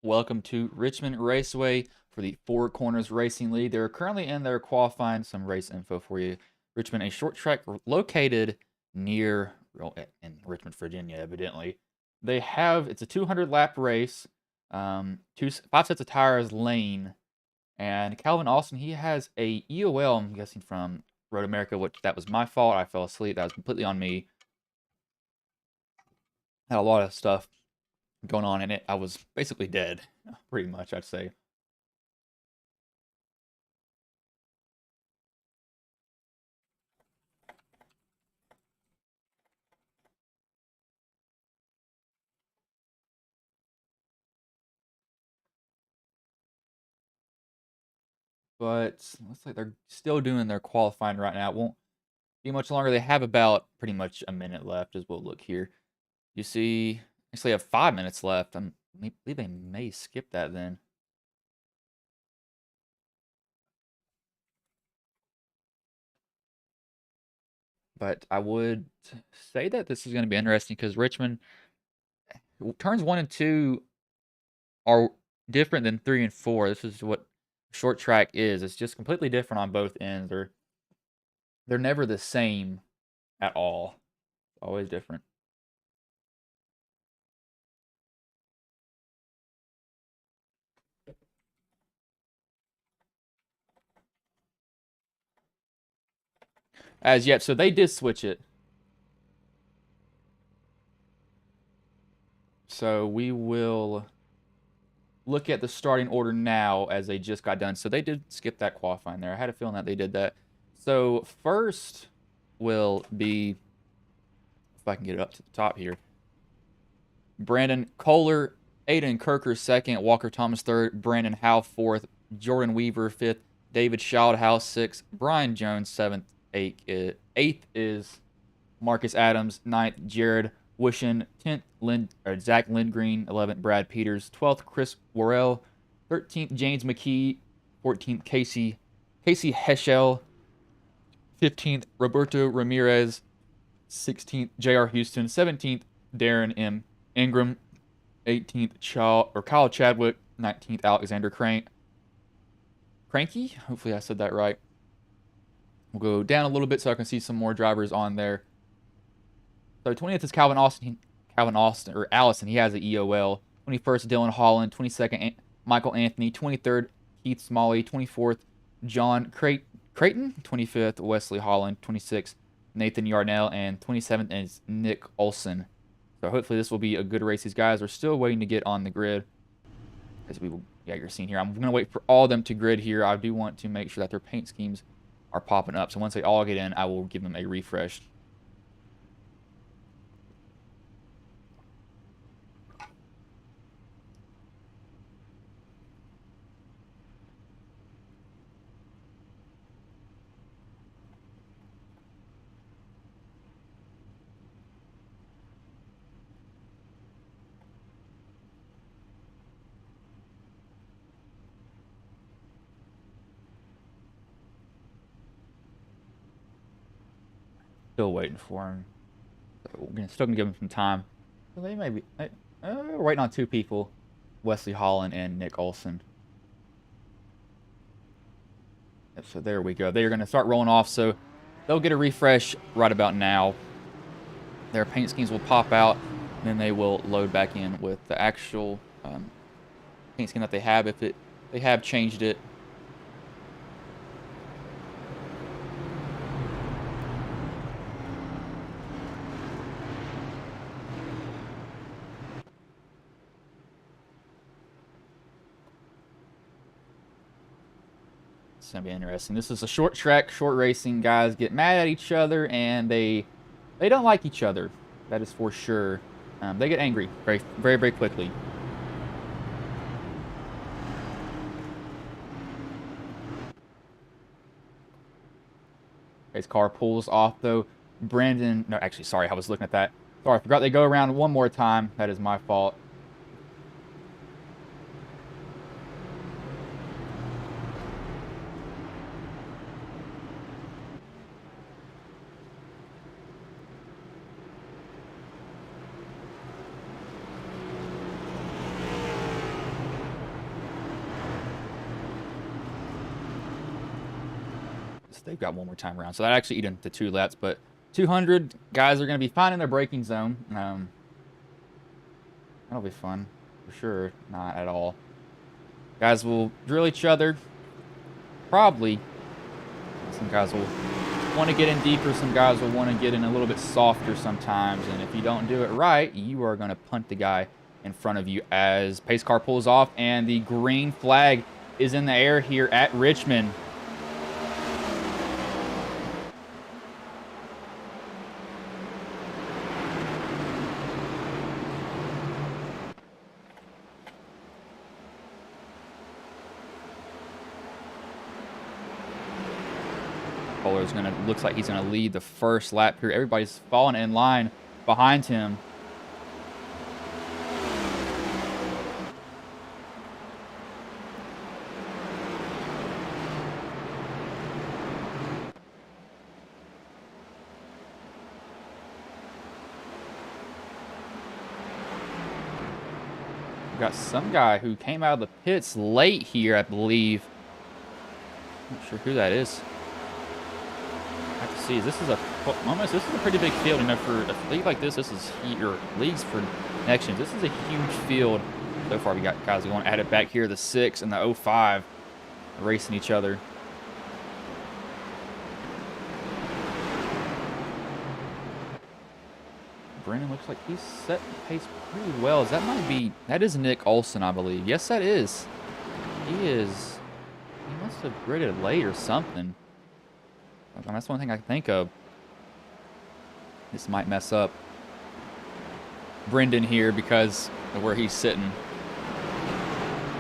Welcome to Richmond Raceway for the Four Corners Racing League. They're currently in there qualifying. Some race info for you. Richmond, a short track located near in Richmond, Virginia, evidently. It's a 200 lap race, 5 sets of tires lane, and Calvin Austin, he has a EOL, I'm guessing from Road America, which that was my fault. I fell asleep. That was completely on me. Had a lot of stuff going on in it. I was basically dead, pretty much, I'd say. But looks like they're still doing their qualifying right now. It won't be much longer. They have about pretty much a minute left as we'll look here. You see, actually have 5 minutes left. I believe they may skip that then. But I would say that this is going to be interesting because Richmond turns 1 and 2 are different than 3 and 4. This is what short track is. It's just completely different on both ends. They're never the same at all. Always different. As yet, so they did switch it. So we will look at the starting order now as they just got done. So they did skip that qualifying there. I had a feeling that they did that. So first will be, if I can get it up to the top here, Brandon Kohler, Aiden Kirker second, Walker Thomas third, Brandon Howe fourth, Jordan Weaver fifth, David Schildhouse sixth, Brian Jones seventh, eighth is Marcus Adams, ninth Jared Wishin, 10th Zach Lindgreen, 11th Brad Peters, 12th Chris Worrell, 13th James McKee, 14th Casey Heschel, 15th Roberto Ramirez, 16th J.R. Houston, 17th Darren M. Ingram, 18th Kyle Chadwick, 19th Alexander Cranky. Hopefully I said that right. We'll go down a little bit so I can see some more drivers on there. So 20th is Calvin Austin, or Allison. He has an EOL. 21st, Dylan Holland. 22nd, Michael Anthony. 23rd, Keith Smalley. 24th, John Creighton. 25th, Wesley Holland. 26th, Nathan Yarnell. And 27th is Nick Olson. So hopefully this will be a good race. These guys are still waiting to get on the grid. As you're seeing here. I'm going to wait for all of them to grid here. I do want to make sure that their paint schemes are popping up. So once they all get in, I will give them a refresh. Still waiting for him. So we're still gonna give him some time. So they may be we're waiting on 2 people, Wesley Holland and Nick Olson. So there we go. They're gonna start rolling off. So they'll get a refresh right about now. Their paint schemes will pop out, and then they will load back in with the actual paint scheme that they have. If they have changed it. It's gonna be interesting. This is a short track, short racing. Guys get mad at each other, and they don't like each other. That is for sure. They get angry very, very, very quickly. His car pulls off though. No, actually, sorry, I was looking at that. Sorry, I forgot they go around one more time. That is my fault. laps. They've got one more time around. So that actually eat into 2 laps. But 200 guys are going to be fine in their braking zone. That'll be fun. For sure. Not at all. Guys will drill each other. Probably. Some guys will want to get in deeper. Some guys will want to get in a little bit softer sometimes. And if you don't do it right, you are going to punt the guy in front of you as pace car pulls off. And the green flag is in the air here at Richmond. Is gonna looks like he's gonna lead the first lap here. Everybody's falling in line behind him. We've got some guy who came out of the pits late here, I believe. Not sure who that is. Have to see. This is a pretty big field, and for a league like this is your leagues for connections. This is a huge field. So far, we got guys going at it back here. The 6 and the 05 racing each other. Brendan looks like he's set the pace pretty well. That is Nick Olson, I believe. Yes, that is. He must have gridded late or something. That's one thing I can think of. This might mess up Brendan here because of where he's sitting.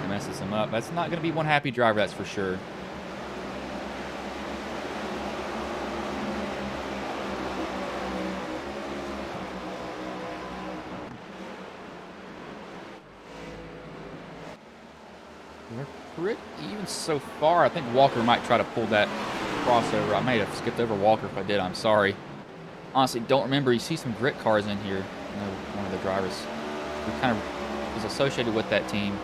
It messes him up. That's not going to be one happy driver, that's for sure. We're pretty even so far. I think Walker might try to pull that crossover. I may have skipped over Walker. If I did, I'm sorry. Honestly, don't remember. You see some grit cars in here. One of the drivers who kind of is associated with that team.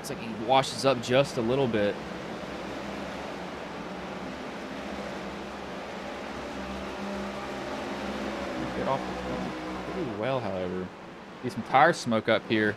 It's like he washes up just a little bit. Off pretty well, however. See some tire smoke up here.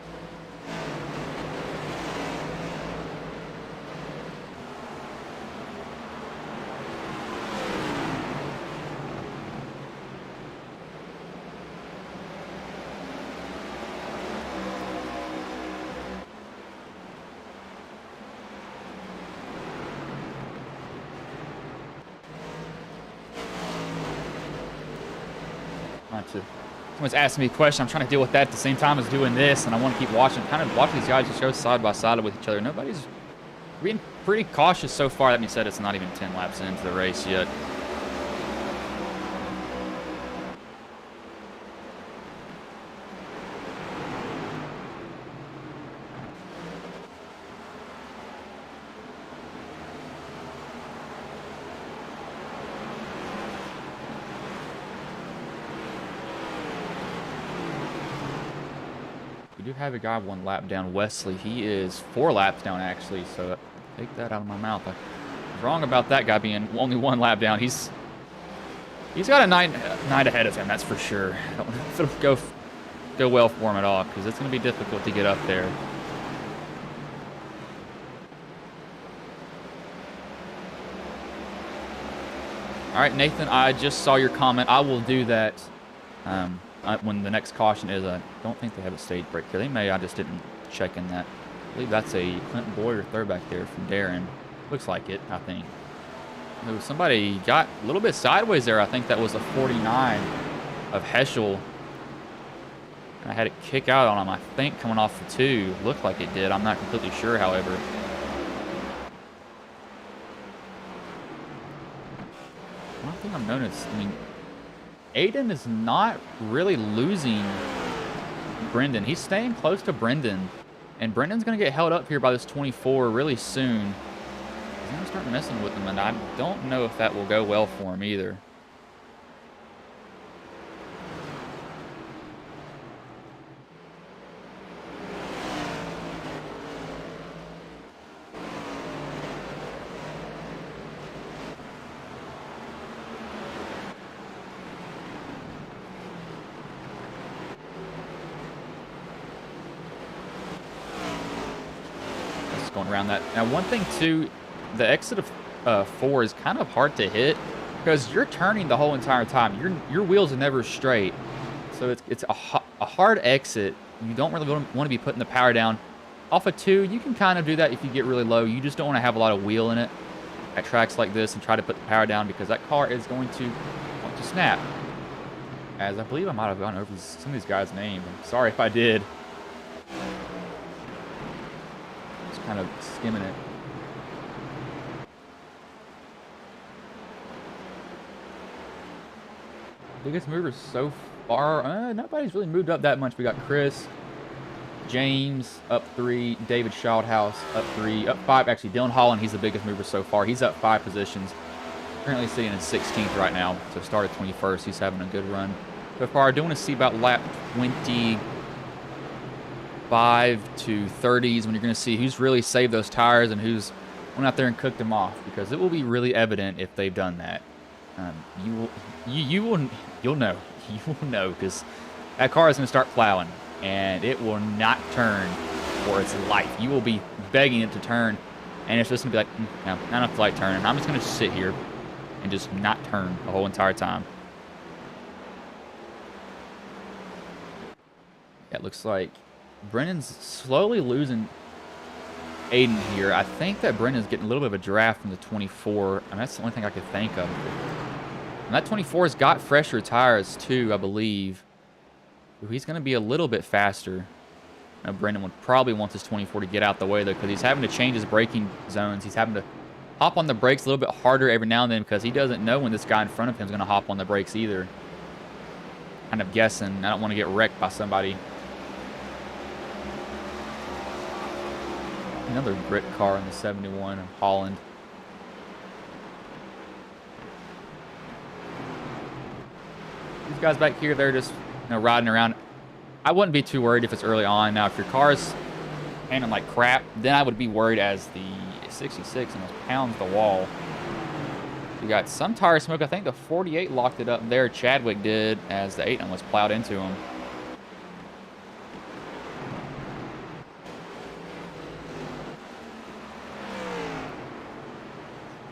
Someone's asking me a question. I'm trying to deal with that at the same time as doing this, and I want to keep watching. Kind of watch these guys just go side by side with each other. Nobody's being pretty cautious so far. That being said, it's not even 10 laps into the race yet. We do have a guy 1 lap down, Wesley. He is 4 laps down, actually, so take that out of my mouth. I was wrong about that guy being only 1 lap down. He's got a 9 ahead of him, that's for sure. I don't know if it'll go well for him at all, because it's going to be difficult to get up there. All right, Nathan, I just saw your comment. I will do that when the next caution is. I don't think they have a stage break here. They may. I just didn't check in that. I believe that's a Clinton Boyer third back there from Darren. Looks like it, I think. Ooh, somebody got a little bit sideways there. I think that was a 49 of Heschel. I had it kick out on him, I think, coming off the 2. Looked like it did. I'm not completely sure, however. One thing I've noticed, I mean, Aiden is not really losing Brendan. He's staying close to Brendan. And Brendan's going to get held up here by this 24 really soon. He's going to start messing with them, and I don't know if that will go well for him either. Going around that. Now, one thing too, the exit of 4 is kind of hard to hit because you're turning the whole entire time. Your wheels are never straight, so it's a hard exit. You don't really want to be putting the power down. Off of 2, you can kind of do that if you get really low. You just don't want to have a lot of wheel in it at tracks like this and try to put the power down because that car is going to want to snap. As I believe I might have gone over some of these guys' names. I'm sorry if I did. Kind of skimming it. Biggest movers so far, nobody's really moved up that much. We got Chris, James up 3, David Shaldhouse up 3, up 5. Actually, Dylan Holland, he's the biggest mover so far. He's up 5 positions. Currently sitting in 16th right now. So started 21st. He's having a good run so far. I do want to see about lap 25 to 30s when you're going to see who's really saved those tires and who's went out there and cooked them off, because it will be really evident if they've done that. You'll know because that car is going to start plowing and it will not turn for its life. You will be begging it to turn, and it's just going to be like, no, not enough light turning. I'm just going to sit here and just not turn the whole entire time. Yeah, it looks like Brennan's slowly losing Aiden here. I think that Brennan's getting a little bit of a draft from the 24, and that's the only thing I could think of. And that 24's got fresher tires too, I believe. So he's going to be a little bit faster. Now, Brendan would probably want this 24 to get out the way, though, because he's having to change his braking zones. He's having to hop on the brakes a little bit harder every now and then because he doesn't know when this guy in front of him is going to hop on the brakes either. Kind of guessing. I don't want to get wrecked by somebody. Another grit car in the 71 of Holland. These guys back here, they're just riding around. I wouldn't be too worried if it's early on. Now, if your car's handling like crap, then I would be worried as the 66 almost pounds the wall. We got some tire smoke. I think the 48 locked it up there. Chadwick did, as the 8 almost plowed into him.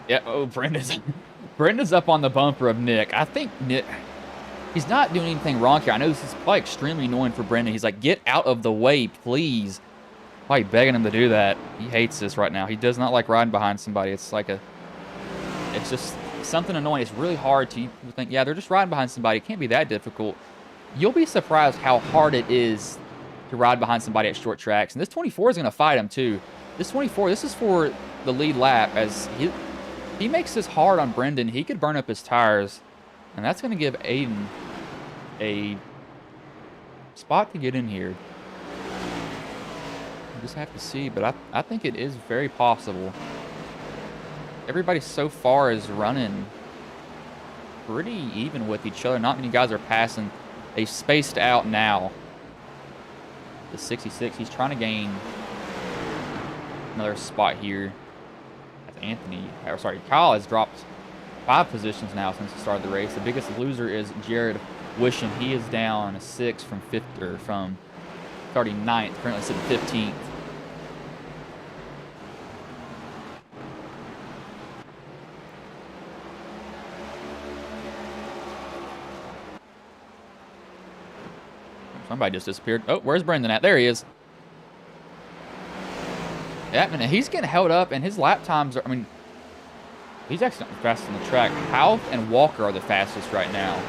Yeah, oh, Brenda's up on the bumper of Nick. I think Nick, he's not doing anything wrong here. I know this is probably extremely annoying for Brendan. He's like, get out of the way, please. Why are you begging him to do that? He hates this right now. He does not like riding behind somebody. It's like it's just something annoying. It's really hard to think, yeah, they're just riding behind somebody. It can't be that difficult. You'll be surprised how hard it is to ride behind somebody at short tracks. And this 24 is going to fight him too. This 24, this is for the lead lap. As he makes this hard on Brendan, he could burn up his tires, and that's going to give Aiden a spot to get in here. You just have to see, but I think it is very possible. Everybody so far is running pretty even with each other. Not many guys are passing. They spaced out now. The 66, he's trying to gain another spot here. Kyle has dropped 5 positions now since the start of the race. The biggest loser is Jared Wishing. He is down 6 from starting 9th, currently sitting 15th. Somebody just disappeared. Oh, where's Brendan at? There he is. Yeah, I mean, he's getting held up, and his lap times are, I mean, he's actually not the fastest on the track. Houth and Walker are the fastest right now.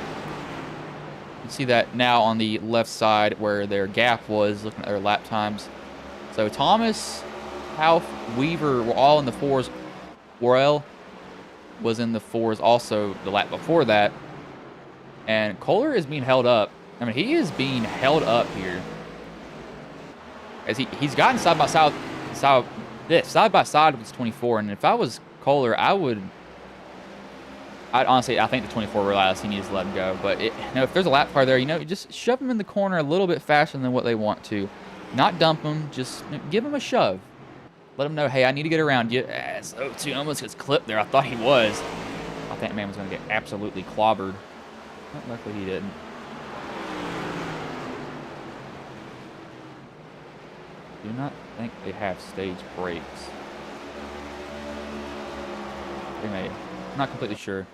You see that now on the left side where their gap was, looking at their lap times. So Thomas, Houth, Weaver were all in the 4s. Worrell was in the 4s also the lap before that. And Kohler is being held up. I mean, he is being held up here. As he's gotten side by side with his 24, and if I was Kohler, I'd honestly, I think the 24 realized he needs to let him go. But if there's a lap car there, just shove him in the corner a little bit faster than what they want to. Not dump him, just give him a shove. Let him know, hey, I need to get around you. So too, almost gets clipped there. I thought he was. I thought that man was going to get absolutely clobbered. But luckily he didn't. Do not think they have stage brakes. They may. I'm not completely sure.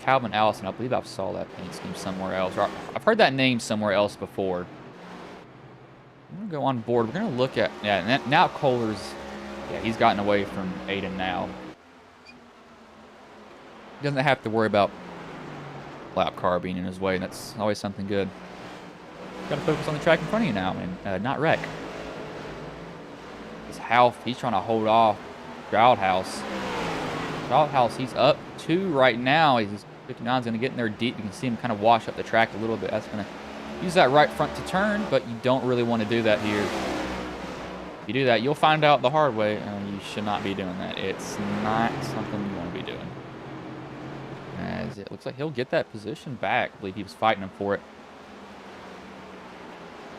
Calvin Allison. I believe I saw that paint scheme somewhere else. Or I've heard that name somewhere else before. I'm going to go on board. We're going to look at... Yeah, now Kohler's... Yeah, he's gotten away from Aiden now. He doesn't have to worry about lap car being in his way. That's always something good. Got to focus on the track in front of you now and not wreck. This Half, he's trying to hold off Stroudhouse. Stroudhouse, he's up 2 right now. 59 is going to get in there deep. You can see him kind of wash up the track a little bit. That's going to use that right front to turn, but you don't really want to do that here. If you do that, you'll find out the hard way, and you should not be doing that. It's not something you want to be doing. As it looks like he'll get that position back. I believe he was fighting him for it.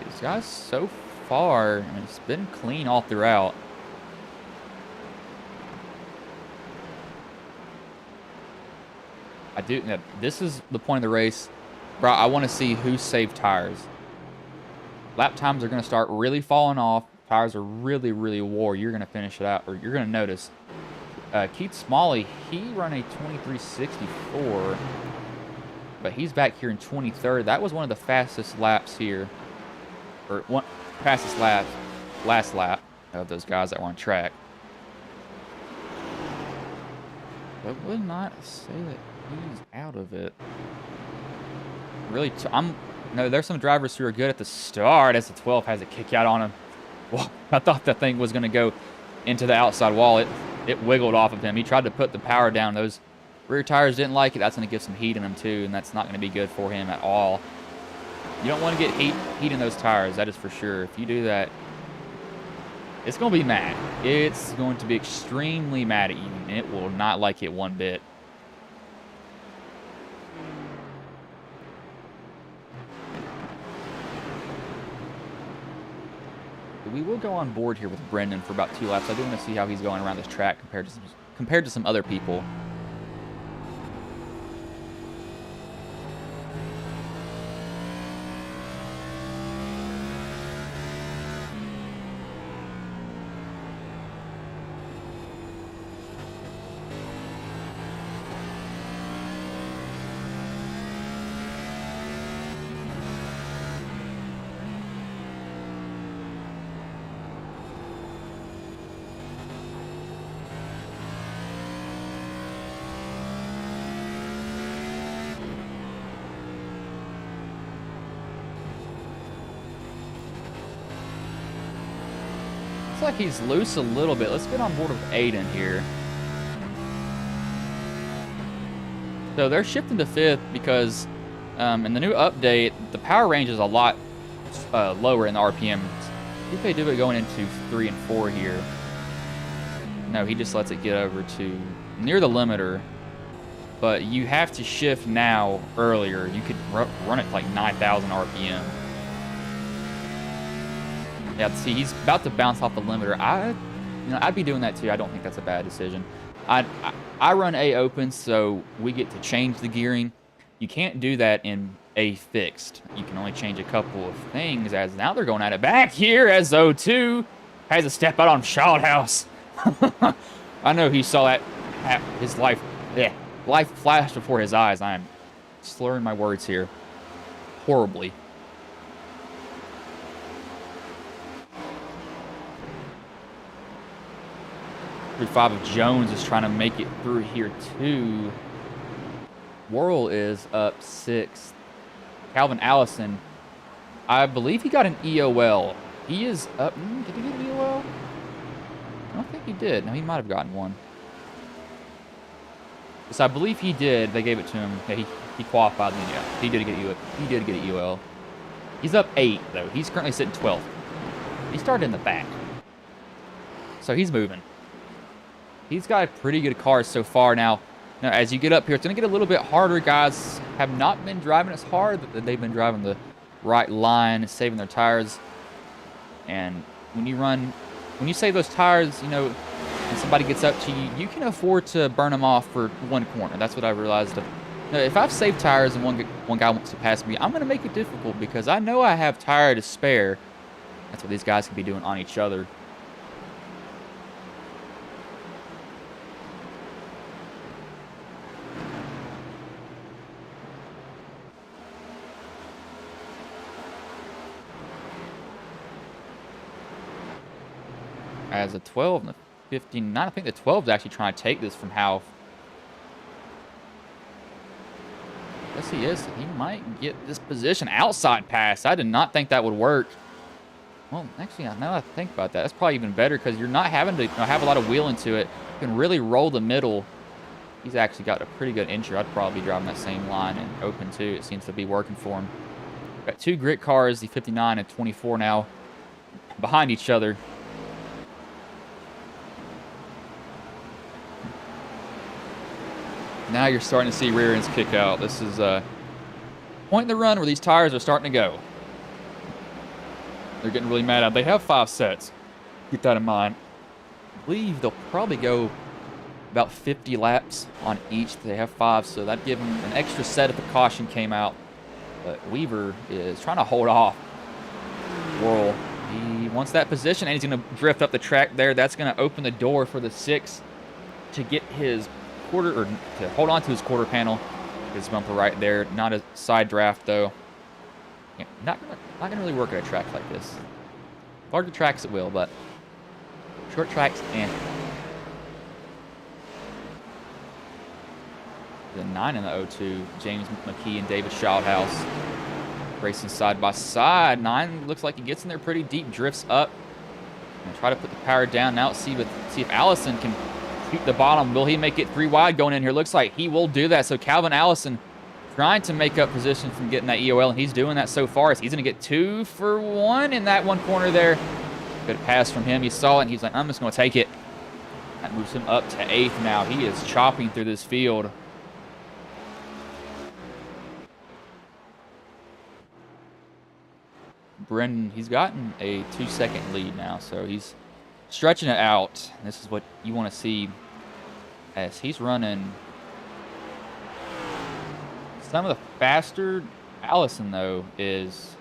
These guys so far, I mean, it's been clean all throughout. This is the point of the race, bro. I want to see who saved tires. Lap times are going to start really falling off. Tires are really, really wore. You're going to finish it out, or you're going to notice. Keith Smalley, he run a 23.64, but he's back here in 23rd. That was one of the fastest laps here, or fastest lap, last lap of those guys that were on track. But would not say that he's out of it. Really, there's some drivers who are good at the start as the 12 has a kick out on him. Well, I thought that thing was going to go into the outside wall. It wiggled off of him. He tried to put the power down. Those rear tires didn't like it. That's going to give some heat in them too, and that's not going to be good for him at all. You don't want to get heat in those tires, that is for sure. If you do that, it's going to be mad. It's going to be extremely mad at you, and it will not like it one bit. We will go on board here with Brendan for about 2 laps. I do want to see how he's going around this track compared to some other people. Like he's loose a little bit. Let's get on board with Aiden here. So they're shifting to 5th because in the new update, the power range is a lot lower in the RPM. If they do it going into 3 and 4 here. No, he just lets it get over to near the limiter. But you have to shift now earlier. You could run it like 9,000 RPM. Yeah, see, he's about to bounce off the limiter. I'd be doing that too. I don't think that's a bad decision. I run A open, so we get to change the gearing. You can't do that in A fixed. You can only change a couple of things, as now they're going at it back here as O2 has a step out on Shothouse. I know he saw that, his life flashed before his eyes. I'm slurring my words here horribly. 35 of Jones is trying to make it through here too. Worrell is up 6th. Calvin Allison, I believe he got an EOL. He is up. Did he get an EOL? I don't think he did. No, he might have gotten one. So I believe he did. They gave it to him. Yeah, he qualified. Then yeah, he did get UL. He did get a UL. He's up 8 though. He's currently sitting 12th. He started in the back, so he's moving. He's got a pretty good car so far. Now as you get up here, it's going to get a little bit harder. Guys have not been driving as hard. They've been driving the right line, saving their tires. And when you save those tires, you know, and somebody gets up to you, you can afford to burn them off for one corner. That's what I realized. Now, if I've saved tires and one guy wants to pass me, I'm going to make it difficult because I know I have tire to spare. That's what these guys can be doing on each other. As a 12 and a 59, I think the 12 is actually trying to take this from Half. Yes, he is. He might get this position. Outside pass. I did not think that would work. Well, actually, now that I think about that, that's probably even better because you're not having to have a lot of wheel into it. You can really roll the middle. He's actually got a pretty good entry. I'd probably be driving that same line and open too. It seems to be working for him. Got 2 grit cars, the 59 and 24 now, behind each other. Now you're starting to see rear ends kick out. This is a point in the run where these tires are starting to go. They're getting really mad at them. They have 5 sets. Keep that in mind. I believe they'll probably go about 50 laps on each. They have 5, so that'd give them an extra set if a caution came out. But Weaver is trying to hold off Worrell. He wants that position, and he's going to drift up the track there. That's going to open the door for the 6 to get his quarter, or to hold on to his quarter panel. His bumper right there. Not a side draft though. Yeah, not gonna really work at a track like this. Larger tracks it will, but short tracks and the 9 in the 02. James McKee and David Shildhouse racing side by side. 9 looks like he gets in there pretty deep, drifts up, and try to put the power down. Now let's see if Allison can keep the bottom. Will he make it 3 wide going in here? Looks like he will do that. So Calvin Allison trying to make up position from getting that EOL, and he's doing that so far. He's going to get 2 for 1 in that one corner there. Good pass from him. He saw it, and he's like, I'm just going to take it. That moves him up to 8th now. He is chopping through this field. Brendan, he's gotten a 2-second lead now, so he's stretching it out. This is what you want to see as he's running some of the faster. Allison, though, is...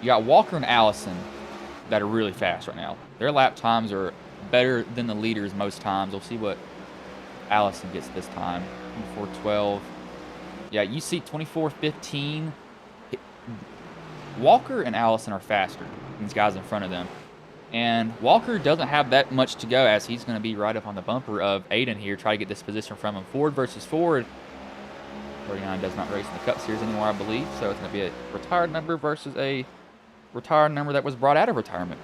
You got Walker and Allison that are really fast right now. Their lap times are better than the leaders most times. We'll see what Allison gets this time. 24:12. Yeah, you see 24:15. Walker and Allison are faster than these guys in front of them. And Walker doesn't have that much to go as he's going to be right up on the bumper of Aiden here. Try to get this position from him. Ford versus Ford. 39 does not race in the Cup Series anymore, I believe. So it's going to be a retired number versus a retired number that was brought out of retirement.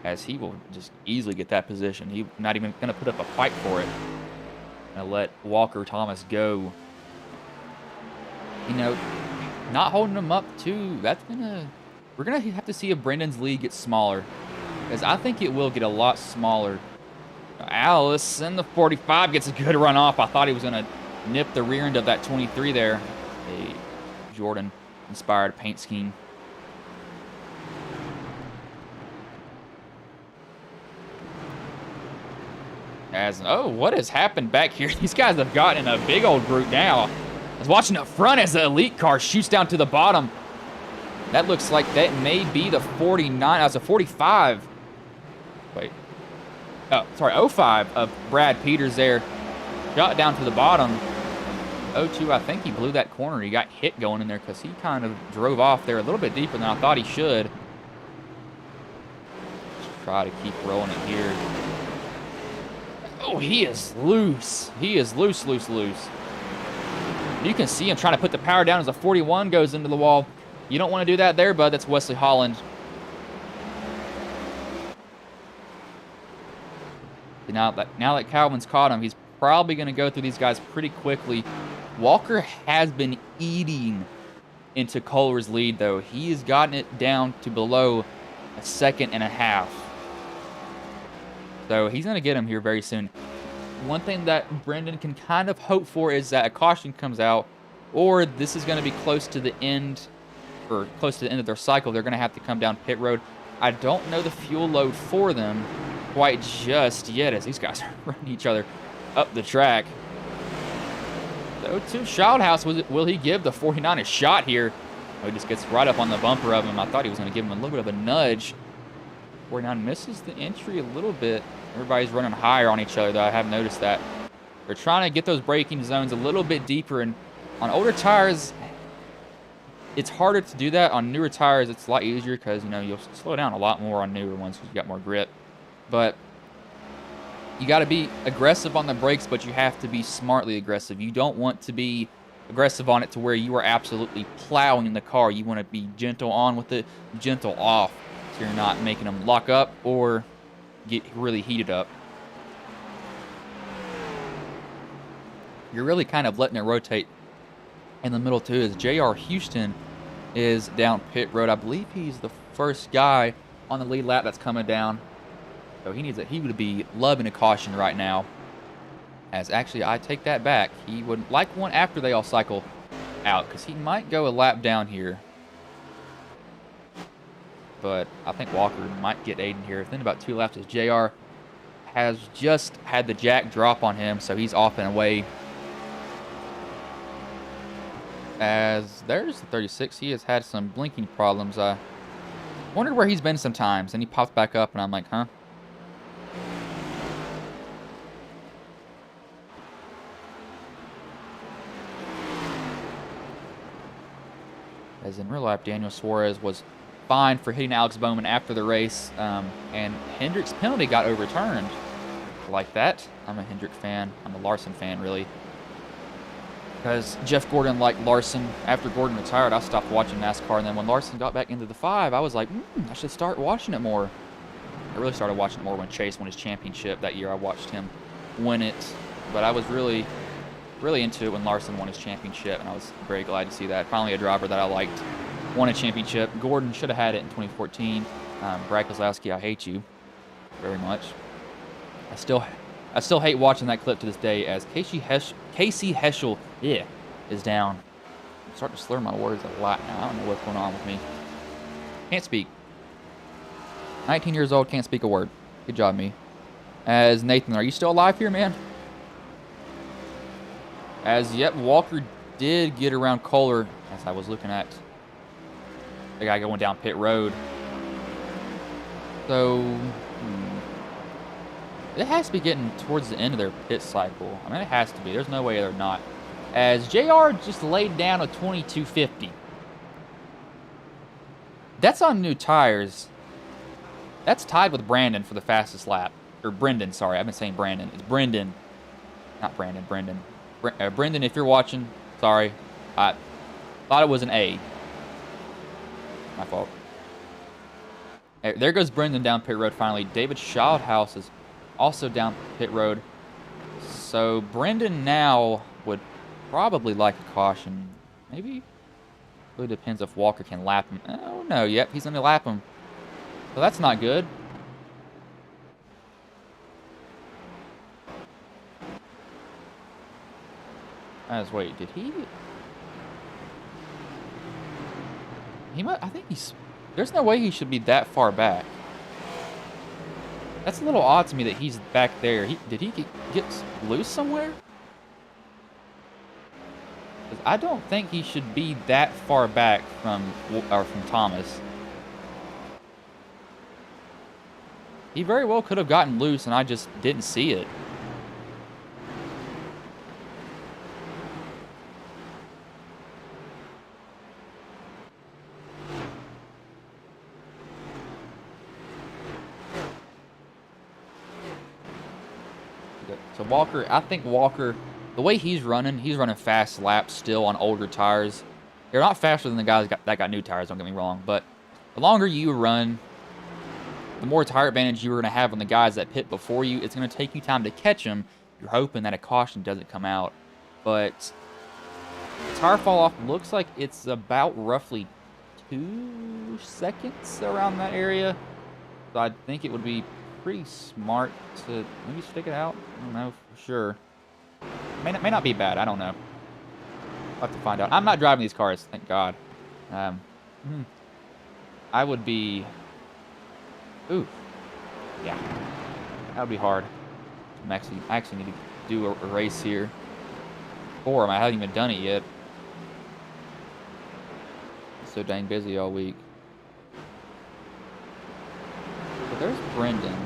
As he will just easily get that position. He's not even going to put up a fight for it. Going to let Walker Thomas go. You know, not holding him up too, that's going to... We're going to have to see if Brendan's lead gets smaller, because I think it will get a lot smaller. Allison, the 45, gets a good run off. I thought he was going to nip the rear end of that 23 there. A Jordan-inspired paint scheme. Oh, what has happened back here? These guys have gotten in a big old group now. I was watching up front as the elite car shoots down to the bottom. That looks like that may be the 49. That's a 45. Wait. Oh, sorry, 05 of Brad Peters there. Got down to the bottom. 02, I think he blew that corner. He got hit going in there because he kind of drove off there a little bit deeper than I thought he should. Just try to keep rolling it here. Oh, he is loose. He is loose, loose, loose. You can see him trying to put the power down as a 41 goes into the wall. You don't want to do that there, bud. That's Wesley Holland. Now that Calvin's caught him, he's probably going to go through these guys pretty quickly. Walker has been eating into Kohler's lead, though. He has gotten it down to below a second and a half. So he's going to get him here very soon. One thing that Brendan can kind of hope for is that a caution comes out, or this is going to be close to the end, or close to the end of their cycle. They're going to have to come down pit road. I don't know the fuel load for them quite just yet, as these guys are running each other up the track. So to Schildhaus, will he give the 49 a shot here? Oh, he just gets right up on the bumper of him. I thought he was going to give him a little bit of a nudge. 49 misses the entry a little bit. Everybody's running higher on each other, though. I have noticed that. They're trying to get those braking zones a little bit deeper, and on older tires, it's harder to do that. On newer tires, it's a lot easier because, you know, you'll slow down a lot more on newer ones because you got more grip. But you got to be aggressive on the brakes, but you have to be smartly aggressive. You don't want to be aggressive on it to where you are absolutely plowing the car. You want to be gentle on with it, gentle off, so you're not making them lock up or get really heated up. You're really kind of letting it rotate in the middle too, as J.R. Houston is down pit road. I believe he's the first guy on the lead lap that's coming down. So he would be loving a caution right now. As actually, I take that back. He would like one after they all cycle out, because he might go a lap down here. But I think Walker might get Aiden here. Within about 2 laps, as JR has just had the jack drop on him, so he's off and away. As there's the 36, he has had some blinking problems. I wondered where he's been sometimes, and he pops back up, and I'm like, huh? As in real life, Daniel Suarez was fined for hitting Alex Bowman after the race, and Hendrick's penalty got overturned. Like that. I'm a Hendrick fan. I'm a Larson fan, really. Because Jeff Gordon liked Larson. After Gordon retired, I stopped watching NASCAR, and then when Larson got back into the 5, I was like, I should start watching it more. I really started watching it more when Chase won his championship that year. I watched him win it, but I was really into it when Larson won his championship, and I was very glad to see that. Finally, a driver that I liked won a championship. Gordon should have had it in 2014. Brad Keselowski, I hate you very much. I still hate watching that clip to this day, as Casey Heschel is down. I'm starting to slur my words a lot now. I don't know what's going on with me. Can't speak. 19 years old, can't speak a word. Good job, me. As Nathan, are you still alive here, man? As, yep, Walker did get around Kohler, as I was looking at the guy going down pit road. So, it has to be getting towards the end of their pit cycle. I mean, it has to be. There's no way they're not. As JR just laid down a 2250. That's on new tires. That's tied with Brandon for the fastest lap. Or Brendan, sorry. I've been saying Brandon. It's Brendan. Not Brandon, Brendan. Brendan, if you're watching, sorry. I thought it was an A. My fault. There goes Brendan down pit road finally. David Schildhaus is also down pit road. So Brendan now would probably like a caution. Maybe? Really depends if Walker can lap him. Oh, no. Yep, he's going to lap him. So that's not good. Wait, did he? He might. I think he's. There's no way he should be that far back. That's a little odd to me that he's back there. Did he get loose somewhere? 'Cause I don't think he should be that far back from Thomas. He very well could have gotten loose, and I just didn't see it. So Walker, I think Walker, the way he's running fast laps still on older tires. They're not faster than the guys that got new tires, don't get me wrong, but the longer you run, the more tire advantage you're going to have on the guys that pit before you. It's going to take you time to catch them. you're hoping that a caution doesn't come out. But tire fall off looks like it's about roughly 2 seconds around that area. So I think it would be pretty smart to maybe stick it out. I don't know for sure. May not be bad. I don't know. I'll have to find out. I'm not driving these cars, thank God. I would be... Ooh. Yeah. That would be hard. I actually need to do a race here. Or I haven't even done it yet. So dang busy all week. But there's Brendan.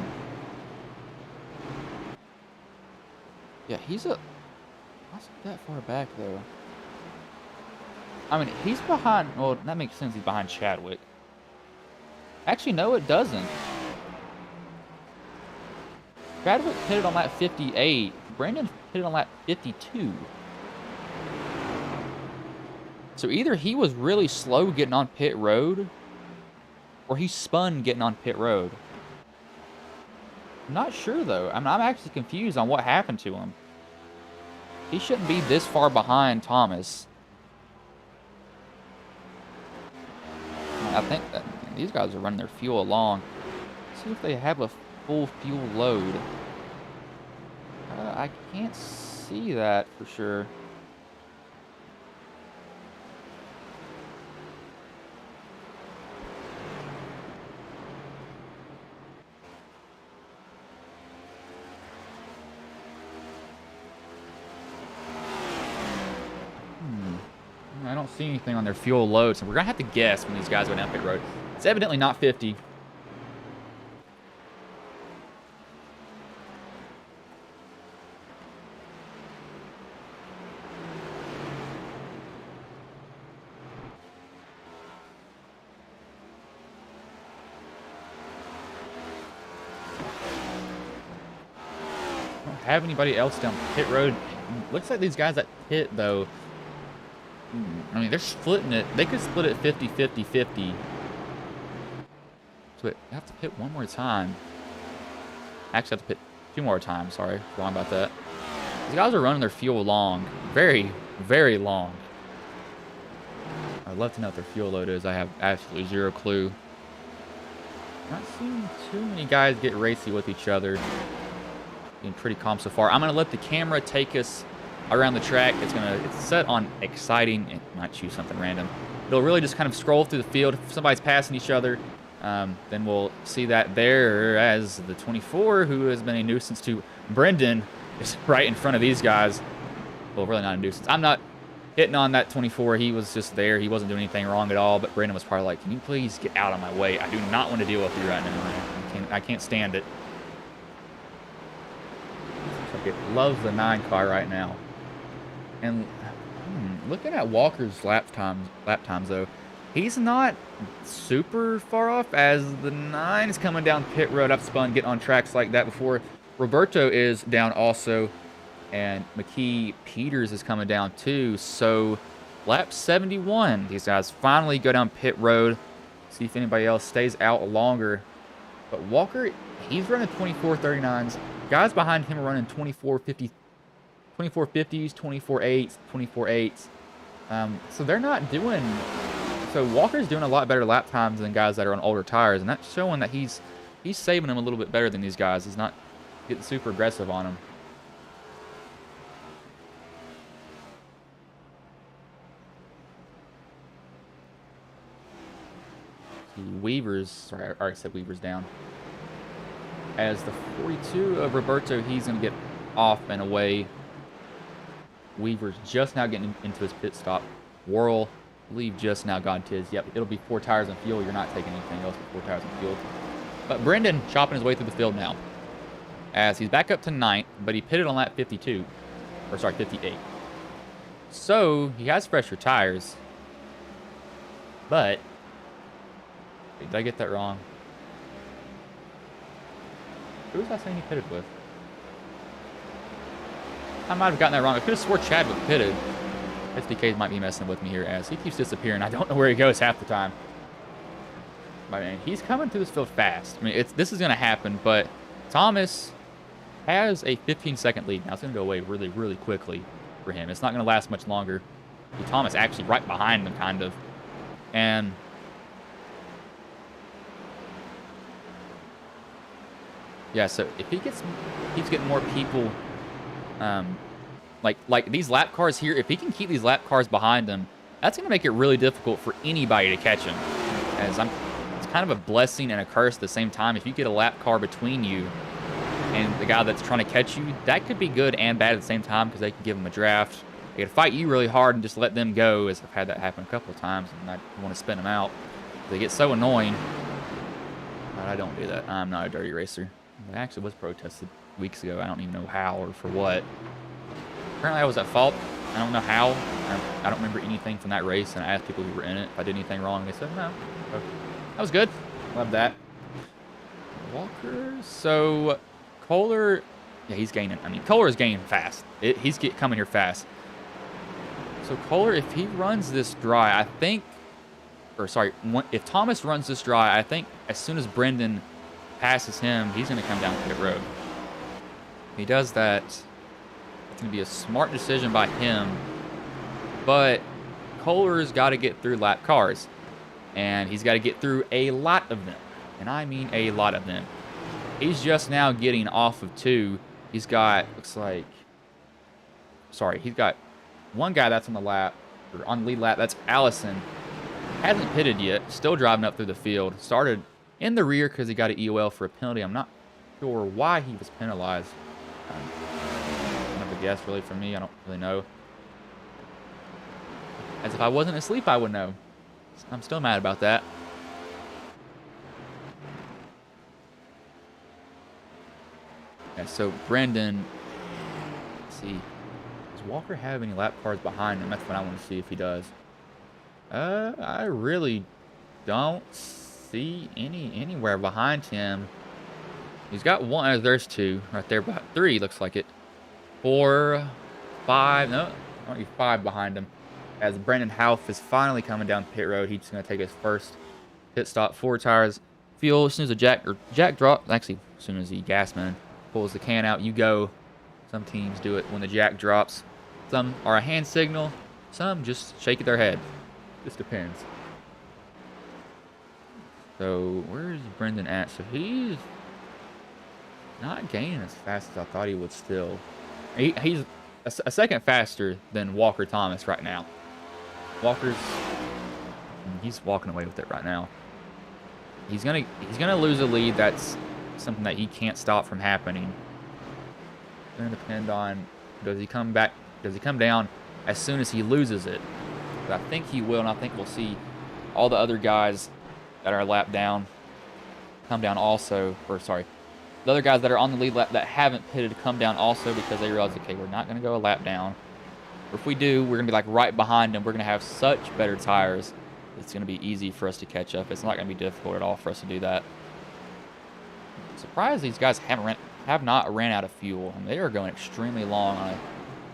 Yeah, he's not that far back though. I mean, he's behind. Well, that makes sense. He's behind Chadwick. Actually, no, it doesn't. Chadwick pitted on lap 58. Brendan pitted on lap 52. So either he was really slow getting on pit road, or he spun getting on pit road. I'm not sure, though. I'm actually confused on what happened to him. He shouldn't be this far behind Thomas. I think that these guys are running their fuel along. Let's see if they have a full fuel load. I can't see that for sure. I don't see anything on their fuel load, so we're going to have to guess when these guys go down pit road. It's evidently not 50. Don't have anybody else down pit road. Looks like these guys at pit, though, I mean, they're splitting it. They could split it 50, 50, 50. So you have to pit one more time. Actually, I have to pit 2 more times. Sorry, wrong about that. These guys are running their fuel long. Very, very long. I'd love to know what their fuel load is. I have absolutely zero clue. Not seeing too many guys get racy with each other. Being pretty calm so far. I'm going to let the camera take us around the track. It's set on exciting. It might choose something random. It'll really just kind of scroll through the field. If somebody's passing each other, then we'll see that there as the 24, who has been a nuisance to Brendan, is right in front of these guys. Well, really not a nuisance. I'm not hitting on that 24. He was just there. He wasn't doing anything wrong at all, but Brendan was probably like, can you please get out of my way? I do not want to deal with you right now. I can't stand it. It loves the 9 car right now. And looking at Walker's lap times though, he's not super far off, as the 9 is coming down pit road. I've spun getting on tracks like that before. Roberto is down also, and McKee Peters is coming down too. So lap 71, these guys finally go down pit road. See if anybody else stays out longer. But Walker, he's running 24.39s. Guys behind him are running 24.50. 24.50s, 24.8s, 24.8s. So they're not doing... So Walker's doing a lot better lap times than guys that are on older tires, and that's showing that he's saving them a little bit better than these guys. He's not getting super aggressive on them. Weaver's... Sorry, I already said Weaver's down. As the 42 of Roberto, he's going to get off and away. Weaver's just now getting into his pit stop. Worrell, I believe, just now got into his. Yep, it'll be 4 tires and fuel. You're not taking anything else but 4 tires and fuel. But Brendan chopping his way through the field now, as he's back up to 9th, but he pitted on lap 52. Or sorry, 58. So he has fresher tires. But did I get that wrong? Who was I saying he pitted with? I might have gotten that wrong. I could have swore Chadwick pitted. SDK might be messing with me here, as he keeps disappearing. I don't know where he goes half the time. But man, he's coming through this field fast. I mean, this is going to happen, but Thomas has a 15-second lead. Now, it's going to go away really, really quickly for him. It's not going to last much longer. Thomas actually right behind him, kind of. And yeah, so if he keeps getting more people, like these lap cars here, if he can keep these lap cars behind him, that's going to make it really difficult for anybody to catch him. It's kind of a blessing and a curse at the same time. If you get a lap car between you and the guy that's trying to catch you, that could be good and bad at the same time because they can give him a draft. They can fight you really hard and just let them go, as I've had that happen a couple of times, and I want to spin them out. They get so annoying. But I don't do that. I'm not a dirty racer. It actually was protested weeks ago. I don't even know how or for what. Apparently I was at fault. I don't know how. I don't remember anything from that race, and I asked people who were in it if I did anything wrong, and they said no. So, that was good. Love that. Walker. So, Kohler, yeah, he's gaining. I mean, Kohler is gaining fast. He's coming here fast. So, Kohler, if he runs this dry, I think, or sorry, if Thomas runs this dry, I think as soon as Brendan passes him, he's going to come down pit road. If he does that, it's going to be a smart decision by him, but Kohler's got to get through lap cars, and he's got to get through a lot of them, and I mean a lot of them. He's just now getting off of 2. He's got, looks like, sorry, he's got one guy that's on the lap, or on the lead lap, that's Allison. Hasn't pitted yet, still driving up through the field. Started in the rear because he got an EOL for a penalty. I'm not sure why he was penalized. Kind of a guess, really, for me. I don't really know. As if I wasn't asleep, I would know. I'm still mad about that. Yeah, so Brendan, let's see. Does Walker have any lap cars behind him? That's what I want to see if he does. I really don't see anywhere behind him. He's got one. There's 2 right there. 3 looks like it. 4, 5. No, only 5 behind him. As Brendan Houff is finally coming down pit road, he's going to take his first pit stop. 4 tires. Fuel. As soon as the jack drops. Actually, as soon as the gas man pulls the can out, you go. Some teams do it when the jack drops. Some are a hand signal. Some just shake their head. Just depends. So, where's Brendan at? So, he's not gaining as fast as I thought he would still. He's a second faster than Walker Thomas right now. He's walking away with it right now. He's gonna lose a lead. That's something that he can't stop from happening. It's gonna depend on, does he come back? Does he come down as soon as he loses it? But I think he will, and I think we'll see all the other guys that are lap down come down also. Or sorry, the other guys that are on the lead lap that haven't pitted come down also because they realize, okay, we're not going to go a lap down. Or if we do, we're going to be like right behind them. We're going to have such better tires. It's going to be easy for us to catch up. It's not going to be difficult at all for us to do that. I'm surprised these guys have not ran out of fuel. I mean, they are going extremely long on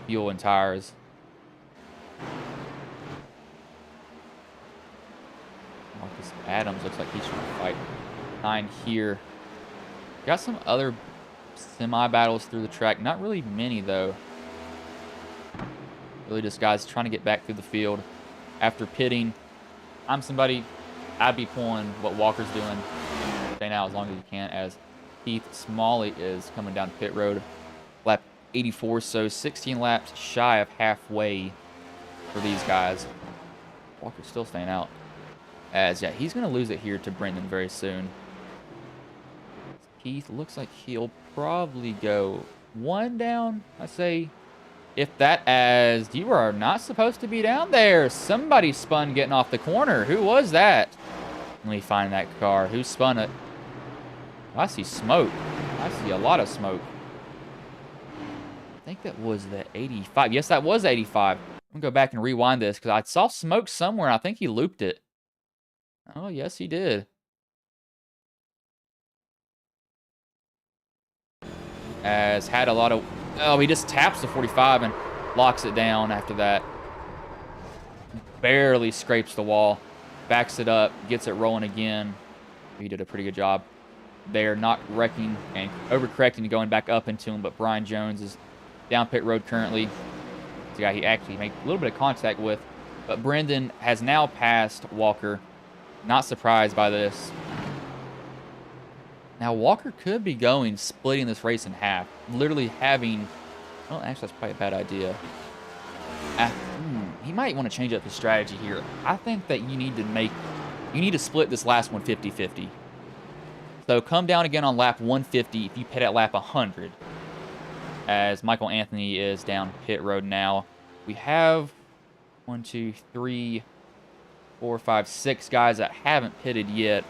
fuel and tires. Marcus Adams looks like he's trying to fight behind here. Got some other semi-battles through the track. Not really many, though. Really just guys trying to get back through the field after pitting. I'm somebody, I'd be pulling what Walker's doing. Stay now as long as you can, as Keith Smalley is coming down pit road. Lap 84, so 16 laps shy of halfway for these guys. Walker's still staying out. As, yeah, he's going to lose it here to Brendan very soon. Keith looks like he'll probably go 1 down, I say. If that, as you are not supposed to be down there. Somebody spun getting off the corner. Who was that? Let me find that car. Who spun it? I see smoke. I see a lot of smoke. I think that was the 85. Yes, that was 85. I'm going to go back and rewind this because I saw smoke somewhere. I think he looped it. Oh, yes, he did. As had a lot of... Oh, he just taps the 45 and locks it down after that. Barely scrapes the wall. Backs it up. Gets it rolling again. He did a pretty good job. there, not wrecking and overcorrecting and going back up into him. But Brian Jones is down pit road currently. It's a guy he actually made a little bit of contact with. But Brendan has now passed Walker. Not surprised by this. Now, Walker could be splitting this race in half. Literally having... Well, actually, that's probably a bad idea. He might want to change up his strategy here. I think that you need to split this last one 50-50. So come down again on lap 150 if you pit at lap 100. As Michael Anthony is down pit road now. We have 1, 2, 3, 4, 5, 6 guys that haven't pitted yet.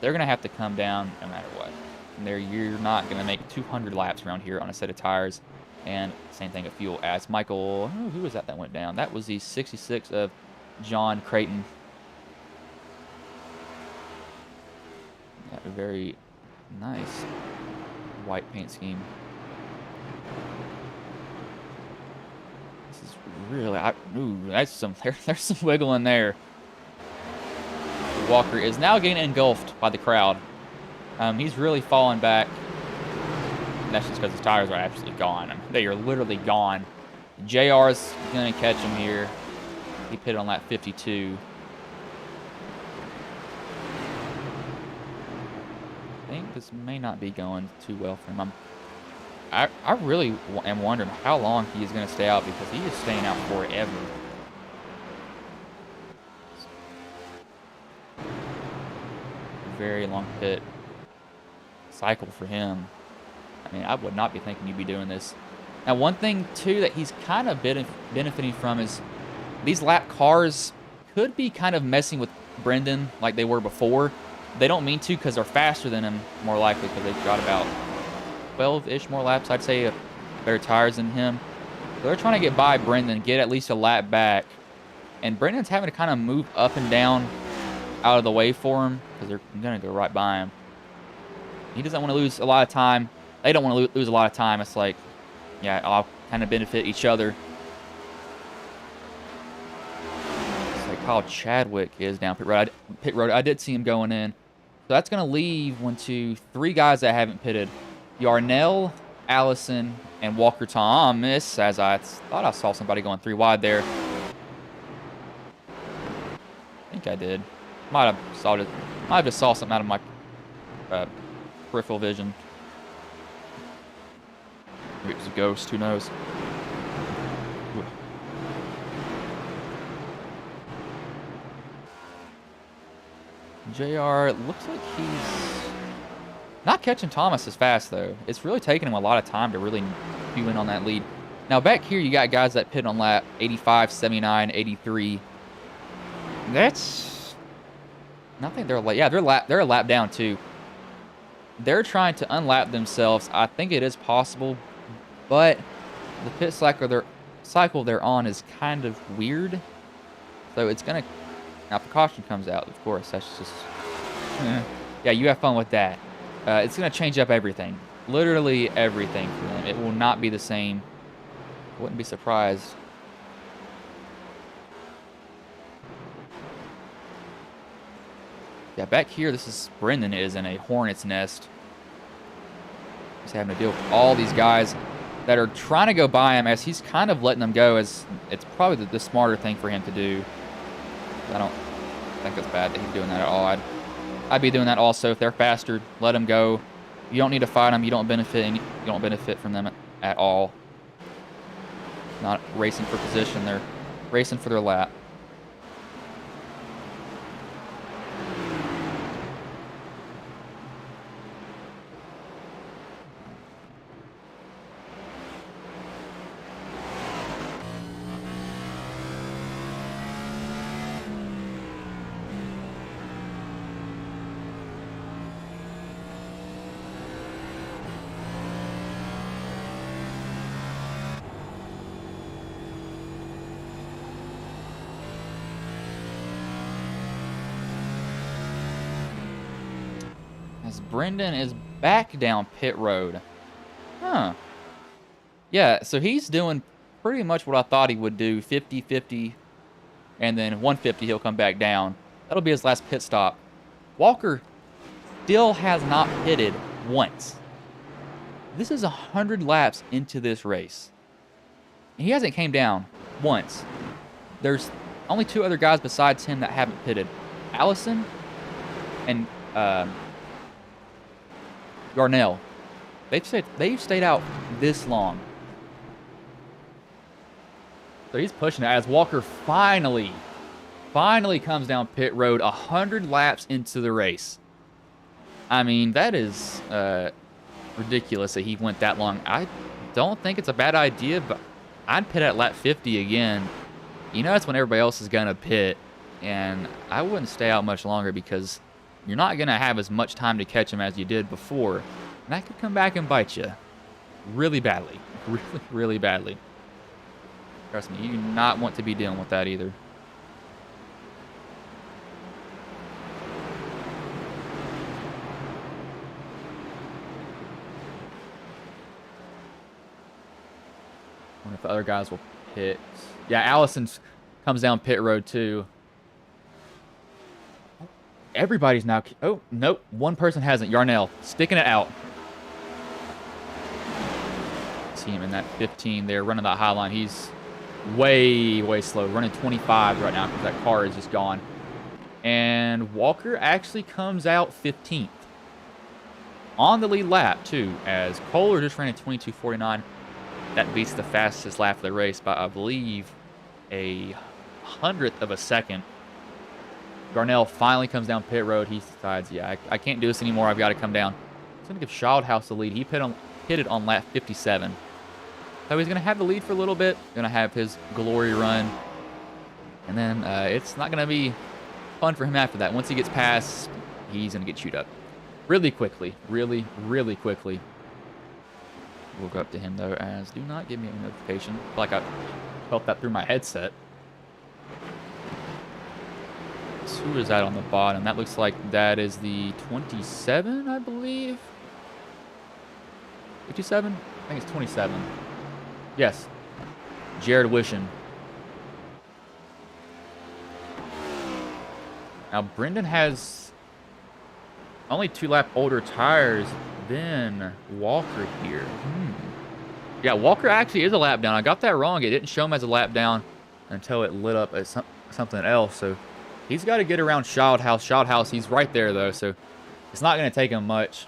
They're going to have to come down no matter what. And you're not going to make 200 laps around here on a set of tires. And same thing of fuel as Michael. Who was that went down? That was the 66 of John Creighton. Yeah, a very nice white paint scheme. This is really... that's some... There's some wiggle in there. Walker is now getting engulfed by the crowd. He's really falling back. And that's just because his tires are absolutely gone. I mean, they are literally gone. JR is going to catch him here. He pitted on lap 52. I think this may not be going too well for him. I really am wondering how long he is going to stay out, because he is staying out forever. Very long pit cycle for him. I mean, I would not be thinking you'd be doing this. Now, one thing, too, that he's kind of benefiting from is these lap cars could be kind of messing with Brendan like they were before. They don't mean to, because they're faster than him, more likely, because they've got about 12-ish more laps, I'd say, better tires than him. So they're trying to get by Brendan, get at least a lap back. And Brendan's having to kind of move up and down out of the way for him, because they're going to go right by him. He doesn't want to lose a lot of time. They don't want to lose a lot of time. It's like, yeah, I'll kind of benefit each other. It's like Kyle Chadwick is down pit road. I did see him going in. So that's going to leave 1, 2, 3 guys that haven't pitted. Yarnell, Allison, and Walker Thomas, as I thought I saw somebody going 3 wide there. I think I did. Might have just saw something out of my peripheral vision. Maybe it was a ghost, who knows? JR, it looks like he's not catching Thomas as fast, though. It's really taking him a lot of time to really be in on that lead. Now, back here, you got guys that pit on lap 85, 79, 83. That's... I think they're... Yeah, they're a lap down, too. They're trying to unlap themselves. I think it is possible, but the pit cycle they're on is kind of weird. So it's going to... Now, precaution comes out, of course. That's just... Yeah, you have fun with that. It's going to change up everything. Literally everything for them. It will not be the same. Wouldn't be surprised. Yeah, back here, Brendan is in a hornet's nest. He's having to deal with all these guys that are trying to go by him, as he's kind of letting them go, as it's probably the smarter thing for him to do. I don't think it's bad that he's doing that at all. I'd be doing that also. If they're faster, let them go. You don't need to fight them. You don't benefit from them at all. Not racing for position. They're racing for their lap. As Brendan is back down pit road. Huh. Yeah, so he's doing pretty much what I thought he would do. 50-50. And then 150, he'll come back down. That'll be his last pit stop. Walker still has not pitted once. This is 100 laps into this race. He hasn't came down once. There's only 2 other guys besides him that haven't pitted. Allison and Yarnell. They've stayed out this long. So he's pushing it as Walker finally comes down pit road 100 laps into the race. I mean, that is ridiculous that he went that long. I don't think it's a bad idea, but I'd pit at lap 50 again. You know, that's when everybody else is going to pit, and I wouldn't stay out much longer because you're not going to have as much time to catch him as you did before. And that could come back and bite you really badly. Really, really badly. Trust me, you do not want to be dealing with that either. I wonder if the other guys will pit. Yeah, Allison comes down pit road too. Everybody's now... Oh, nope. One person hasn't. Yarnell sticking it out. See him in that 15 there, running that high line. He's way, way slow. Running 25 right now because that car is just gone. And Walker actually comes out 15th. On the lead lap, too, as Kohler just ran a 22.49. That beats the fastest lap of the race by, I believe, a 100th of a second. Garnell finally comes down pit road. He decides, yeah, I can't do this anymore. I've got to come down. He's going to give Schildhouse the lead. He pitted on lap 57. So he's going to have the lead for a little bit. Going to have his glory run. And then it's not going to be fun for him after that. Once he gets past, he's going to get chewed up. Really quickly. Really, really quickly. We'll go up to him, though, as do not give me a notification. I feel like I felt that through my headset. So who is that on the bottom? That looks like that is the 27, I believe. 57? I think it's 27. Yes. Jared Wishon. Now, Brendan has only 2 lap older tires than Walker here. Yeah, Walker actually is a lap down. I got that wrong. It didn't show him as a lap down until it lit up as something else. So he's got to get around Schildhouse. Schildhouse, he's right there, though, so it's not going to take him much.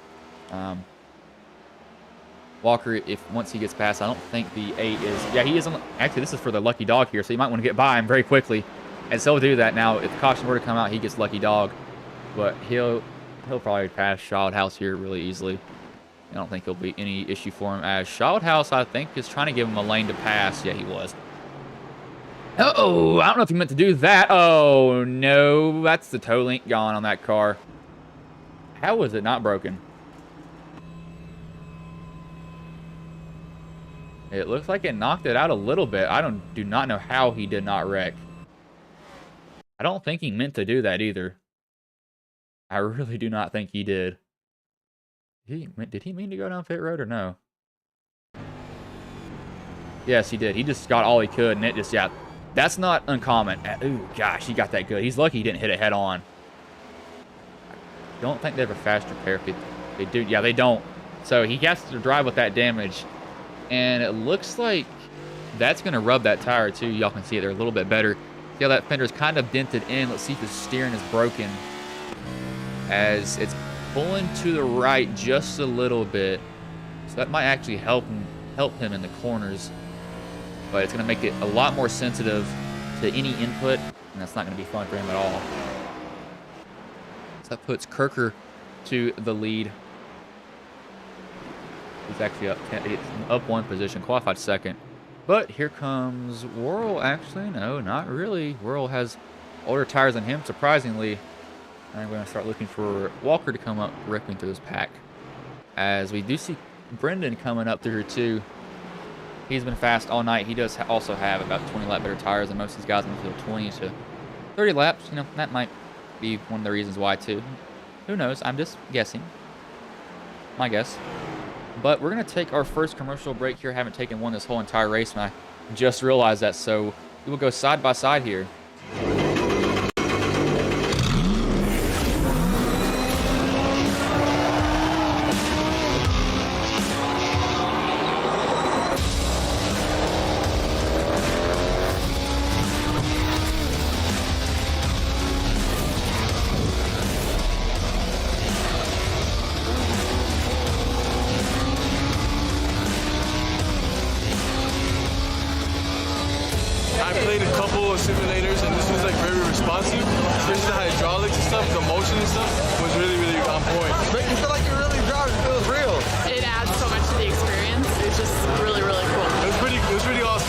Walker, once he gets past, I don't think the 8 is... Yeah, he is on... Actually, this is for the lucky dog here, so you might want to get by him very quickly. And so he'll do that now. If the caution were to come out, he gets lucky dog. But he'll probably pass Schildhouse here really easily. I don't think it'll be any issue for him, as Schildhouse, I think, is trying to give him a lane to pass. Yeah, he was. Uh-oh, I don't know if he meant to do that. Oh, no, that's the toe link gone on that car. How was it not broken? It looks like it knocked it out a little bit. I do not know how he did not wreck. I don't think he meant to do that either. I really do not think he did. Did he mean to go down pit road or no? Yes, he did. He just got all he could, and it just, yeah, that's not uncommon. Ooh, gosh, he got that good. He's lucky he didn't hit it head on. I don't think they have a fast repair kit. They do. Yeah, they don't. So he has to drive with that damage. And it looks like that's going to rub that tire, too. Y'all can see it there a little bit better. See how that fender is kind of dented in. Let's see if the steering is broken. As it's pulling to the right just a little bit. So that might actually help him in the corners. But it's going to make it a lot more sensitive to any input. And that's not going to be fun for him at all. So that puts Kirker to the lead. He's actually up 1 position, qualified 2nd. But here comes Worrell. Actually, no, not really. Worrell has older tires than him, surprisingly. I'm going to start looking for Walker to come up ripping through his pack. As we do see Brendan coming up through here, too. He's been fast all night. He does also have about 20 lap better tires than most of these guys until 20 to 30 laps. You know, that might be one of the reasons why, too. Who knows? I'm just guessing. My guess. But we're going to take our first commercial break here. I haven't taken one this whole entire race, and I just realized that. So we will go side by side here. I played a couple of simulators, and this was like very responsive, especially the hydraulics and stuff, the motion and stuff was really, really on point. But you feel like you're really driving, it feels real. It adds so much to the experience. It's just really, really cool. It was pretty awesome.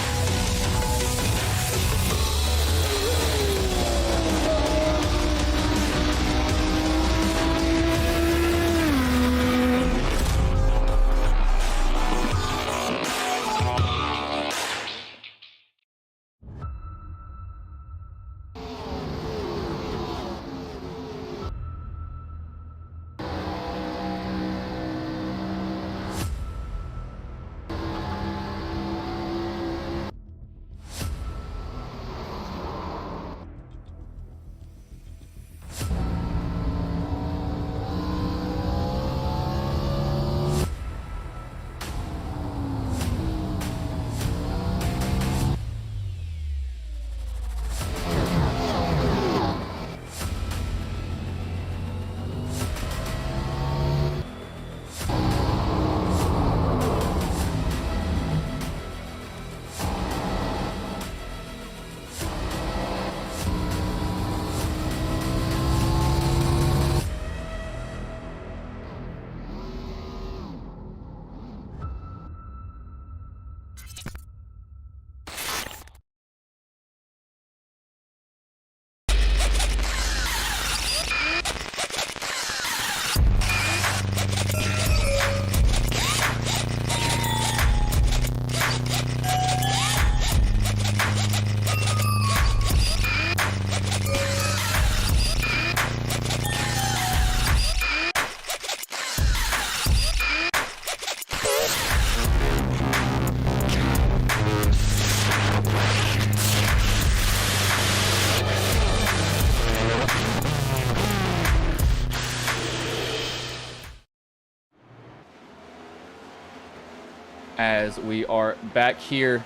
As we are back here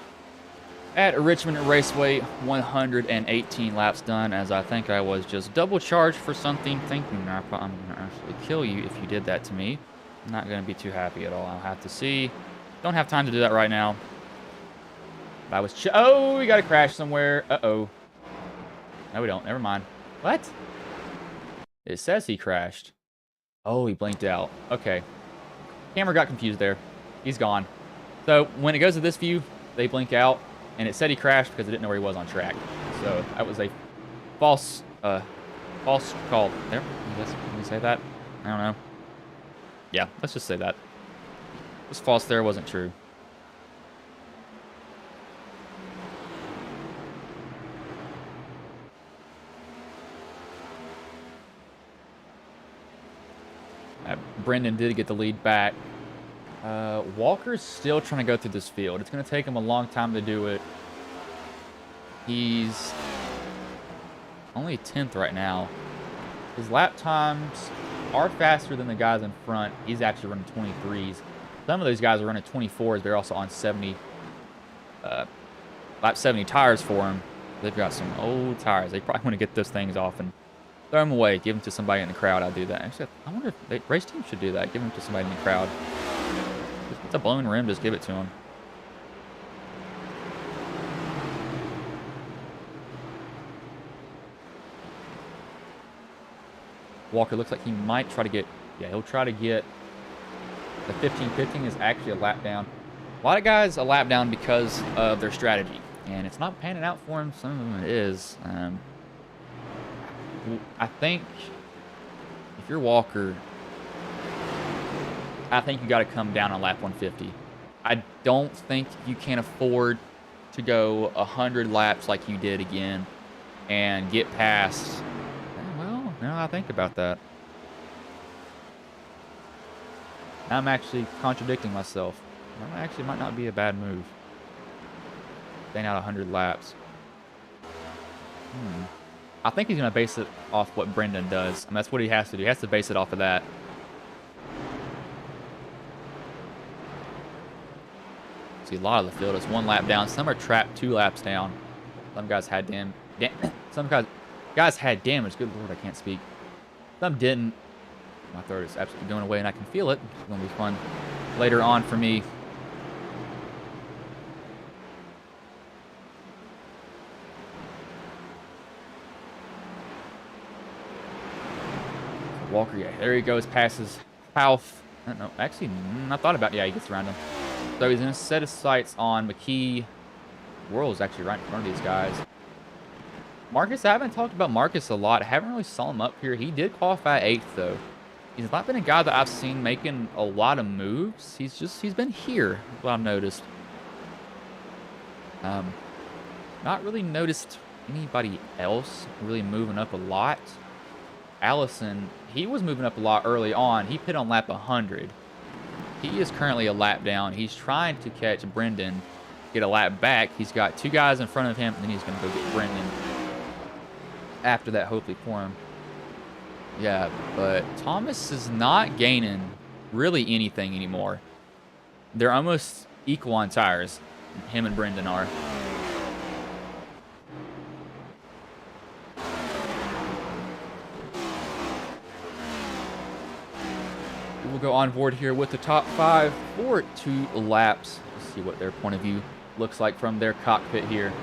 at Richmond Raceway, 118 laps done, as I think I was just double charged for something, thinking I'm going to actually kill you if you did that to me. I'm not going to be too happy at all. I'll have to see. Don't have time to do that right now. I was oh, we got to crash somewhere. Uh-oh. No, we don't. Never mind. What? It says he crashed. Oh, he blinked out. Okay. Camera got confused there. He's gone. So when it goes to this view, they blink out, and it said he crashed because it didn't know where he was on track. So that was a false call. There, can we say that? I don't know. Yeah, let's just say that. It was false there, wasn't true. Brendan did get the lead back. Walker's still trying to go through this field. It's going to take him a long time to do it. He's only 10th right now. His lap times are faster than the guys in front. He's actually running 23s. Some of those guys are running 24s. They're also on 70, lap 70 tires for him. They've got some old tires. They probably want to get those things off and throw them away. Give them to somebody in the crowd. I'd do that. Actually, I wonder if race teams should do that. Give them to somebody in the crowd. If it's a blown rim, just give it to him. Walker looks like he might try to get, yeah, he'll try to get the 15-15 is actually a lap down. A lot of guys a lap down because of their strategy, and it's not panning out for him. Some of them it is. I think if you're Walker, I think you got to come down on lap 150. I don't think you can afford to go 100 laps like you did again and get past. Well, now I think about that. I'm actually contradicting myself. That actually might not be a bad move. Staying out 100 laps. I think he's going to base it off what Brendan does. I mean, that's what he has to do. He has to base it off of that. See, a lot of the field is one lap down. Some are trapped 2 laps down. Some guys had some guys had damage. Good Lord, I can't speak. Some didn't. My throat is absolutely going away, and I can feel it. It's going to be fun later on for me. Walker, yeah, there he goes, passes Half. I don't know. Actually, I thought about, yeah, he gets around him. So he's going to set his sights on McKee. World's actually right in front of these guys. Marcus, I haven't talked about Marcus a lot. I haven't really saw him up here. He did qualify 8th, though. He's not been a guy that I've seen making a lot of moves. He's been here, what I've noticed. Not really noticed anybody else really moving up a lot. Allison, he was moving up a lot early on. He pit on lap 100. He is currently a lap down. He's trying to catch Brendan, get a lap back. He's got 2 guys in front of him, and then he's going to go get Brendan after that, hopefully, for him. Yeah, but Thomas is not gaining really anything anymore. They're almost equal on tires. Him and Brendan are. We'll go on board here with the top 5 for 2 laps. Let's see what their point of view looks like from their cockpit here.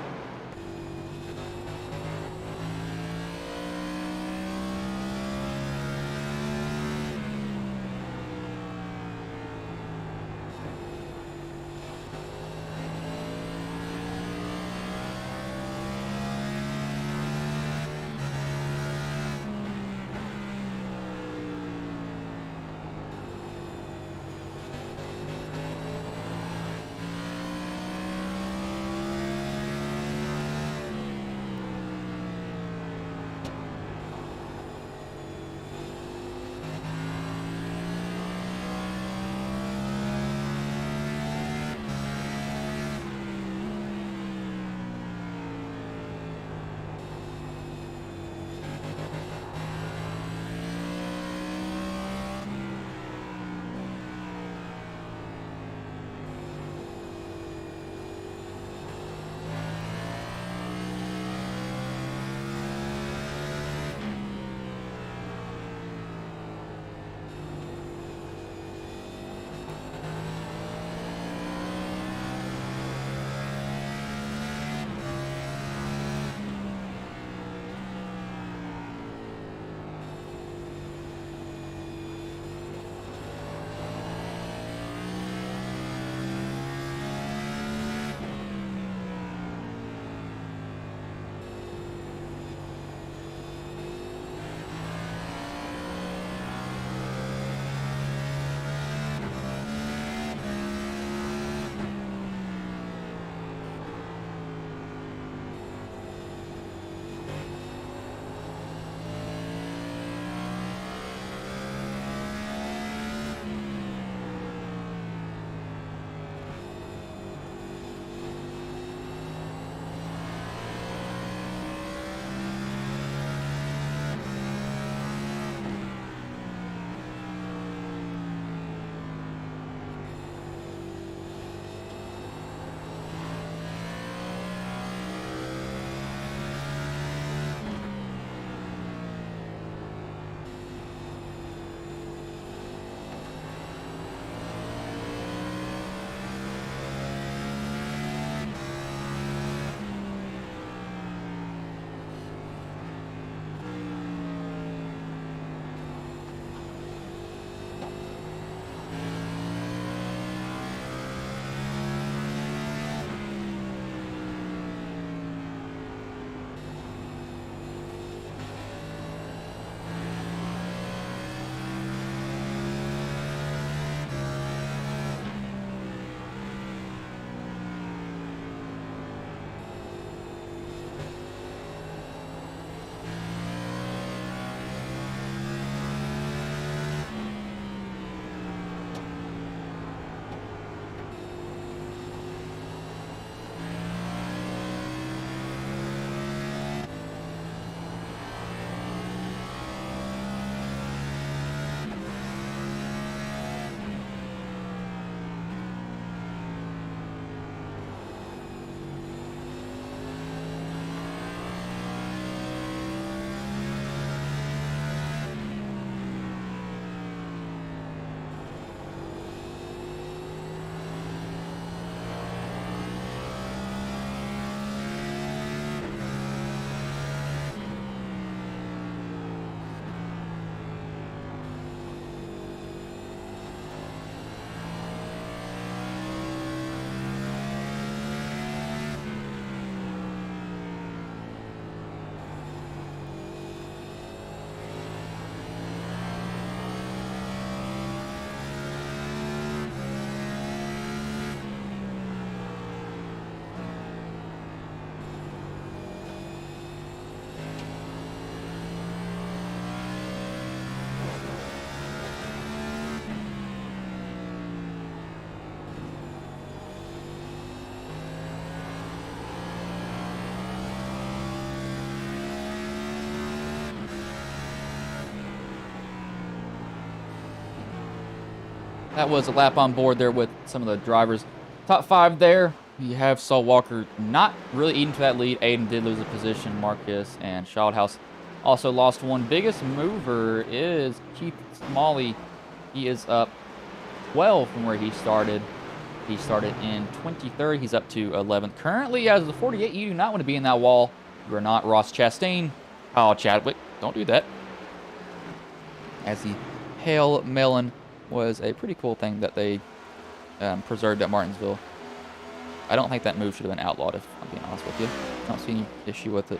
That was a lap on board there with some of the drivers. Top 5 there. You have Saul Walker not really eating to that lead. Aiden did lose a position. Marcus and Shildhouse also lost one. Biggest mover is Keith Smalley. He is up 12 from where he started. He started in 23rd. He's up to 11th. Currently, as the 48, you do not want to be in that wall. You are not Ross Chastain. Kyle Chadwick, don't do that. As the Hail Melon was a pretty cool thing that they preserved at Martinsville. I don't think that move should have been outlawed, if I'm being honest with you. I don't see any issue with it.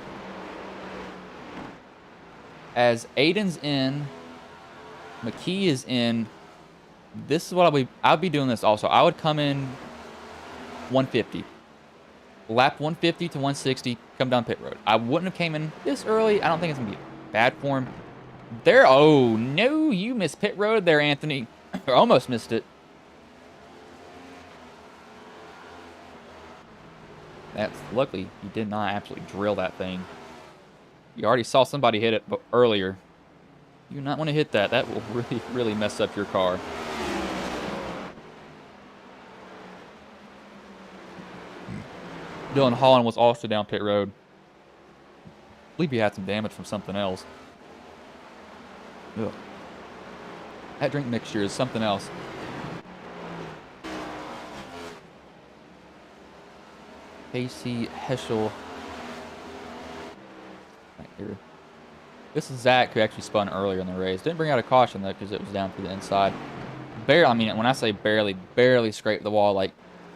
As Aiden's in, McKee is in. This is what I'll be doing this also. I would come in 150. Lap 150 to 160, come down pit road. I wouldn't have came in this early. I don't think it's going to be bad for him. There, oh, no, you missed pit road there, Anthony. Almost missed it. That's luckily you did not absolutely drill that thing. You already saw somebody hit it earlier. You do not want to hit that. That will really, really mess up your car. Dylan Holland was also down pit road. I believe he had some damage from something else. Ugh. That drink mixture is something else. Casey Heschel. Right here. This is Zach, who actually spun earlier in the race. Didn't bring out a caution, though, because it was down through the inside. Barely, I mean, when I say barely scraped the wall like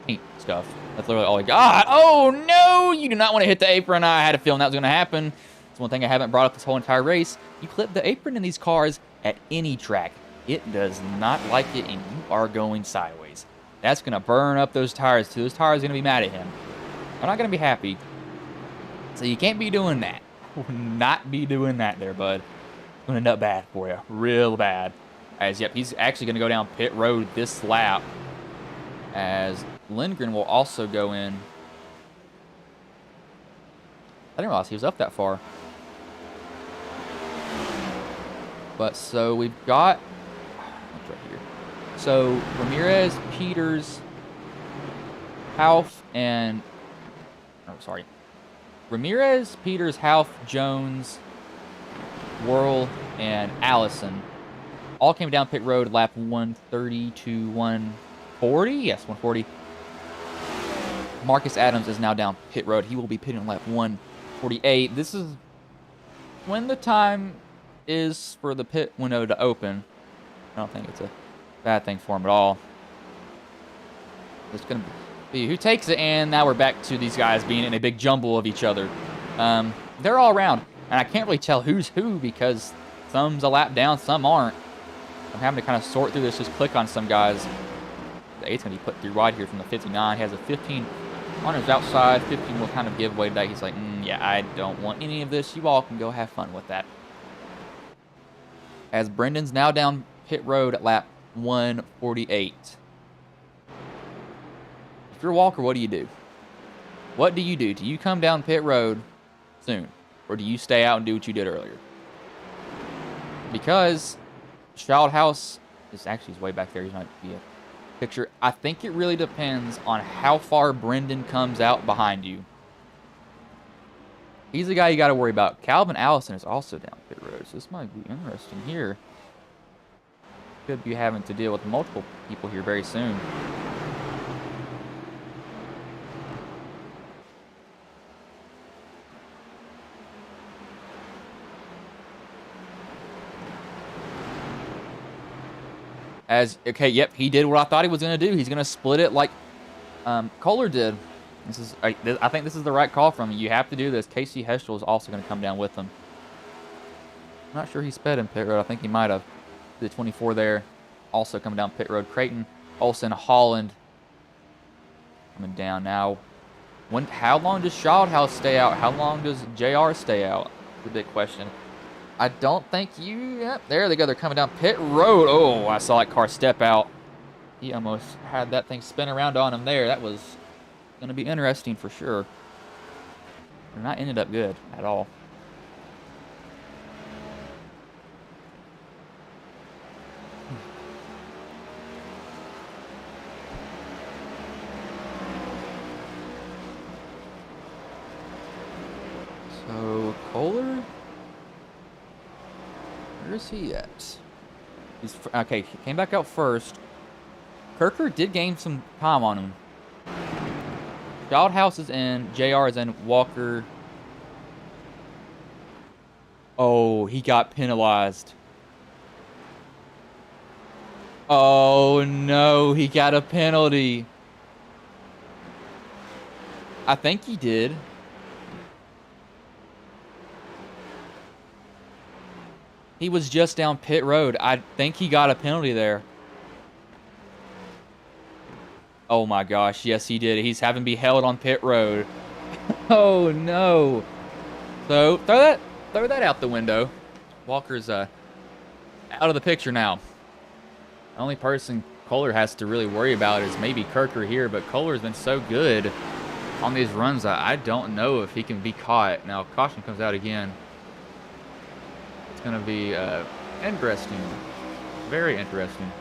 paint stuff. That's literally all he got. Oh, no! You do not want to hit the apron. I had a feeling that was going to happen. It's one thing I haven't brought up this whole entire race. You clip the apron in these cars at any track. It does not like it, and you are going sideways. That's going to burn up those tires, too. Those tires are going to be mad at him. They're not going to be happy. So you can't be doing that. Not be doing that there, bud. It's going to end up bad for you. Real bad. As, yep, he's actually going to go down pit road this lap. As Lindgren will also go in. I didn't realize he was up that far. But so we've got... What's right here? So Ramirez, Peters, Hauf, and... Oh, sorry. Ramirez, Peters, Hauf, Jones, Worrell, and Allison all came down pit road lap 130 to 140. Yes, 140. Marcus Adams is now down pit road. He will be pitting on lap 148. This is when the time is for the pit window to open. I don't think it's a bad thing for him at all. It's going to be who takes it, and now we're back to these guys being in a big jumble of each other. They're all around, and I can't really tell who's who because some's a lap down, some aren't. I'm having to kind of sort through this, just click on some guys. The 8's going to be put through wide here from the 59. He has a 15 on his outside. 15 will kind of give way to that. He's like, yeah, I don't want any of this. You all can go have fun with that. As Brendan's now down pit road at lap 148. If you're Walker, what do you do? What do you do? Do you come down pit road soon? Or do you stay out and do what you did earlier? Because Shildhouse is actually way back there. He's not be a picture. I think it really depends on how far Brendan comes out behind you. He's the guy you got to worry about. Calvin Allison is also down pit road, so this might be interesting here. Could be having to deal with multiple people here very soon. Okay, yep, he did what I thought he was going to do. He's going to split it like Kohler did. I think this is the right call from him. You have to do this. Casey Heschel is also going to come down with him. I'm not sure he sped in pit road. I think he might have. The 24 there, also coming down pit road. Creighton, Olsen, Holland coming down now. How long does Shildhouse stay out? How long does JR stay out? The big question. I don't think you... Yep, there they go. They're coming down pit road. Oh, I saw that car step out. He almost had that thing spin around on him there. That was going to be interesting for sure. They're not ended up good at all. Kohler? Where is he at? He's okay. He came back out first. Kirker did gain some time on him. House is in. JR is in. Walker. Oh, he got penalized. Oh, no. He got a penalty. I think he did. He was just down pit road. I think he got a penalty there. Oh my gosh, yes he did. He's having to be held on pit road. Oh no. So throw that out the window. Walker's out of the picture now. The only person Kohler has to really worry about is maybe Kirker here, but Kohler's been so good on these runs that I don't know if he can be caught. Now caution comes out again. It's gonna be interesting. Very interesting.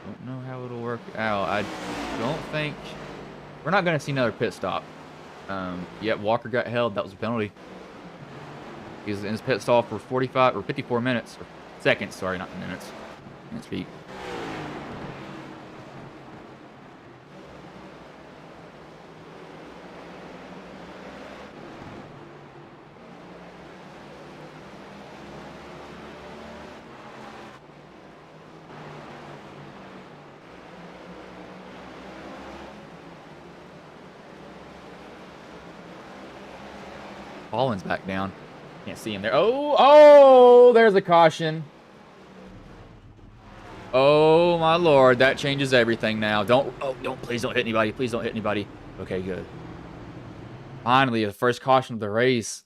Don't know how it'll work out. I don't think we're not going to see another pit stop. Yep, Walker got held. That was a penalty. He's in his pit stop for 45 or 54 minutes or seconds. Sorry, not minutes. Minutes feet. Holland's back down. Can't see him there. Oh, there's a caution. Oh my lord, that changes everything now. Please don't hit anybody. Please don't hit anybody. Okay, good. Finally, the first caution of the race.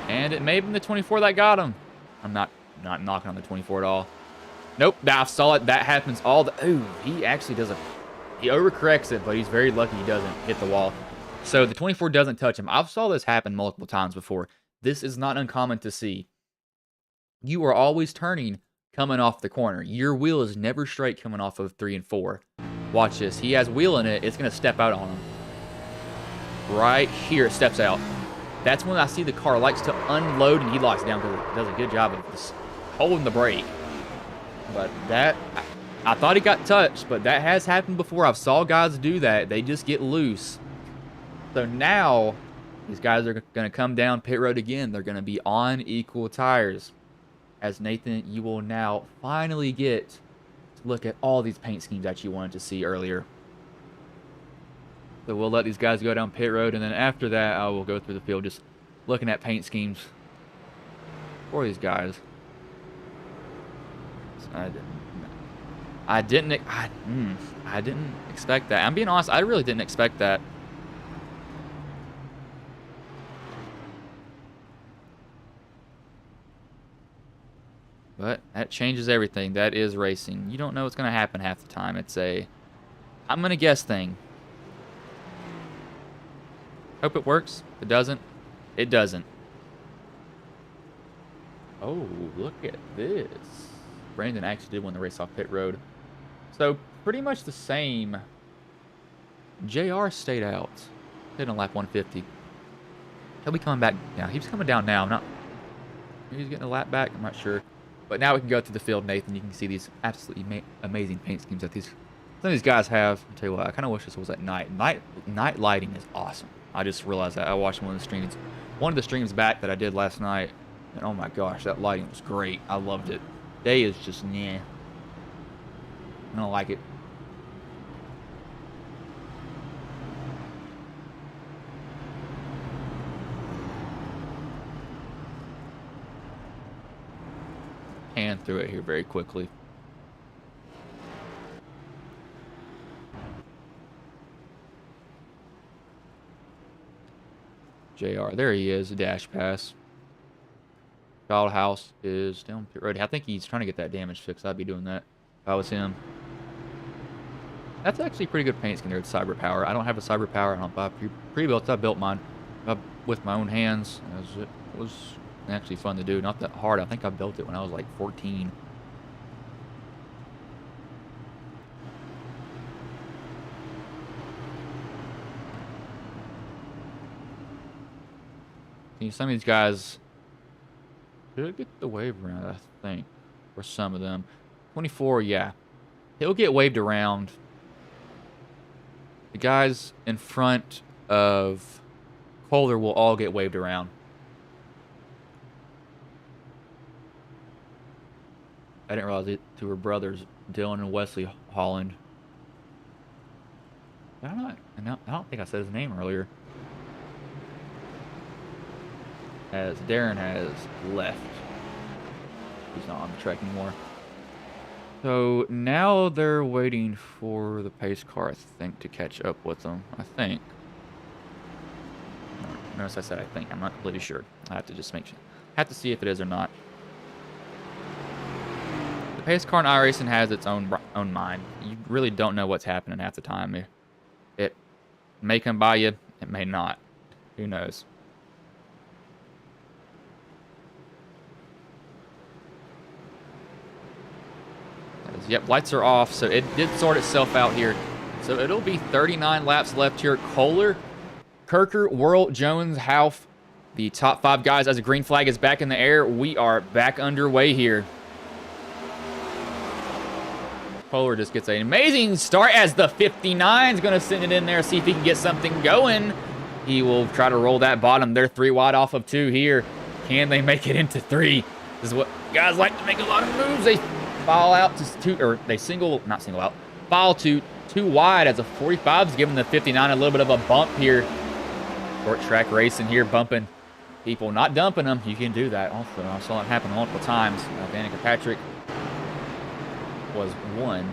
And it may have been the 24 that got him. I'm not knocking on the 24 at all. Nope, I saw it. That happens all the... Ooh, he actually does he overcorrects it, but he's very lucky he doesn't hit the wall. So the 24 doesn't touch him. I've saw this happen multiple times before. This is not uncommon to see. You are always turning coming off the corner. Your wheel is never straight coming off of 3 and 4. Watch this. He has wheel in it. It's going to step out on him. Right here, it steps out. That's when I see the car likes to unload and he locks down because it does a good job of just holding the brake. But that, I thought he got touched, but that has happened before. I've saw guys do that. They just get loose. So now, these guys are going to come down pit road again. They're going to be on equal tires. As Nathan, you will now finally get to look at all these paint schemes that you wanted to see earlier. So we'll let these guys go down pit road, and then after that, I will go through the field just looking at paint schemes for these guys. So I didn't expect that. I'm being honest, I really didn't expect that. But that changes everything. That is racing. You don't know what's going to happen half the time. It's a I'm going to guess thing. Hope it works. If it doesn't, it doesn't. Oh, look at this. Brandon actually did win the race off pit road. So, pretty much the same. JR stayed out. Did on lap 150. He'll be coming back now. He's coming down now. Maybe he's getting a lap back. I'm not sure. But now we can go through the field, Nathan. You can see these absolutely amazing paint schemes that some of these guys have. I'll tell you what, I kind of wish this was at night. Night lighting is awesome. I just realized that. I watched one of the streams back that I did last night. And oh my gosh, that lighting was great. I loved it. Day is just, nah. I don't like it. Hand through it here very quickly. JR, there he is, a dash pass. House is down pit road. I think he's trying to get that damage fixed. I'd be doing that if I was him. That's actually pretty good paint scheme there with Cyber Power. I don't have a Cyber Power. I don't buy pre-built. I built mine with my own hands. It was actually fun to do. Not that hard. I think I built it when I was like 14. Some of these guys should get the wave around, I think, for some of them. 24, yeah. He'll get waved around. The guys in front of Kohler will all get waved around. I didn't realize it two were brothers, Dylan and Wesley Holland. I don't think I said his name earlier. As Darren has left. He's not on the track anymore. So now they're waiting for the pace car, I think, to catch up with them. I think. Notice I said I think. I'm not completely sure. I have to just make sure. Have to see if it is or not. The pace car in iRacing has its own mind. You really don't know what's happening half the time. It may come by you. It may not. Who knows? Yep, lights are off, so it did sort itself out here. So it'll be 39 laps left here. Kohler, Kirker, Worrell, Jones, Hauf, the top 5 guys as a green flag is back in the air. We are back underway here. Kohler just gets an amazing start as the 59 is going to send it in there, see if he can get something going. He will try to roll that bottom. They're 3 wide off of 2 here. Can they make it into 3? This is what guys like to make a lot of moves. They foul out to 2, or they not single out, foul to 2 wide as a 45 is giving the 59 a little bit of a bump here. Short track racing here, bumping people, not dumping them. You can do that also. I saw it happen multiple times. Danica Patrick was 1.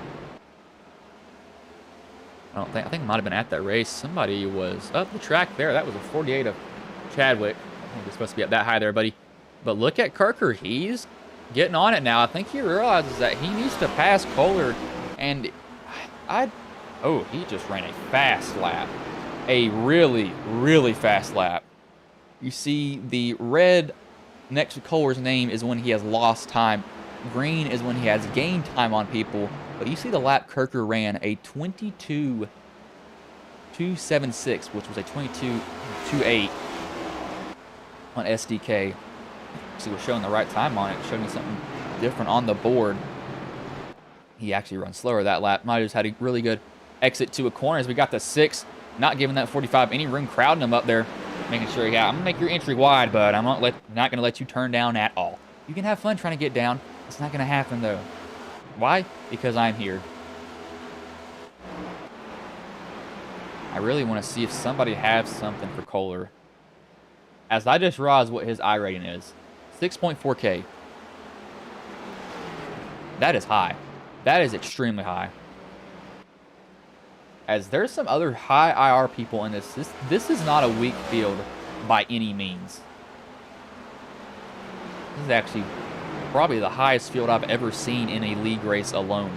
I think it might have been at that race. Somebody was up the track there. That was a 48 of Chadwick. I think it's supposed to be up that high there, buddy. But look at Kirker. He's getting on it now. I think he realizes that he needs to pass Kohler, and he just ran a fast lap. A really, really fast lap. You see the red next to Kohler's name is when he has lost time. Green is when he has gained time on people. But you see the lap Kirker ran, a 22.276, which was a 22.28 on SDK. See, we're showing the right time on it. Showing me something different on the board. He actually runs slower that lap. Might have just had a really good exit to a corner as we got the 6. Not giving that 45 any room, crowding him up there. Making sure, yeah, I'm going to make your entry wide, but I'm not going to let you turn down at all. You can have fun trying to get down. It's not going to happen, though. Why? Because I'm here. I really want to see if somebody has something for Kohler. As I just realized what his I rating is. 6.4K. That is high. That is extremely high. As there's some other high IR people in this. This is not a weak field by any means. This is actually probably the highest field I've ever seen in a league race alone.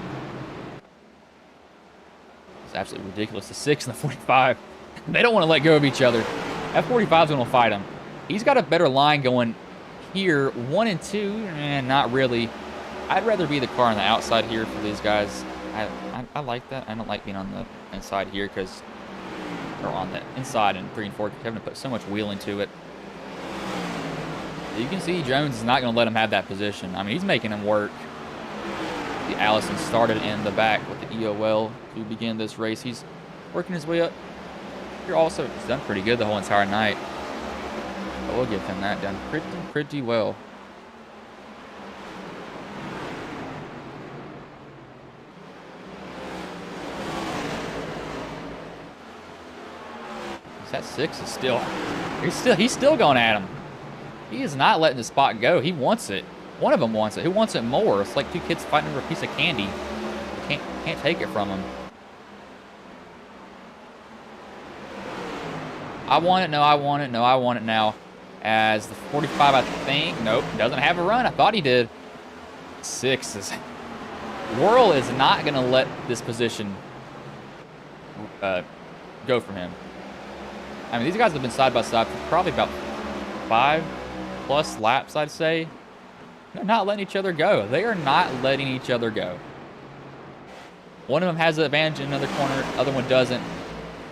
It's absolutely ridiculous. The 6 and the 45. They don't want to let go of each other. That 45 is going to fight him. He's got a better line going here. 1 and 2, not really. I'd rather be the car on the outside here for these guys. I like that. I don't like being on the inside here because they're on the inside in 3 and 4. Having to put so much wheel into it. You can see Jones is not going to let him have that position. I mean, he's making him work. The Allison started in the back with the EOL to begin this race. He's working his way up. Here also, he's done pretty good the whole entire night. But we'll give him that done pretty well. That 6 is still, he's still going at him. He is not letting the spot go. He wants it. One of them wants it. Who wants it more? It's like 2 kids fighting over a piece of candy. Can't take it from him. I want it. No, I want it. No, I want it now. As the 45, I think. Nope, doesn't have a run. I thought he did. 6 is... Worrell is not going to let this position go from him. I mean, these guys have been side by side for probably about 5+ laps, I'd say. They're not letting each other go. They are not letting each other go. One of them has the advantage in another corner, other one doesn't.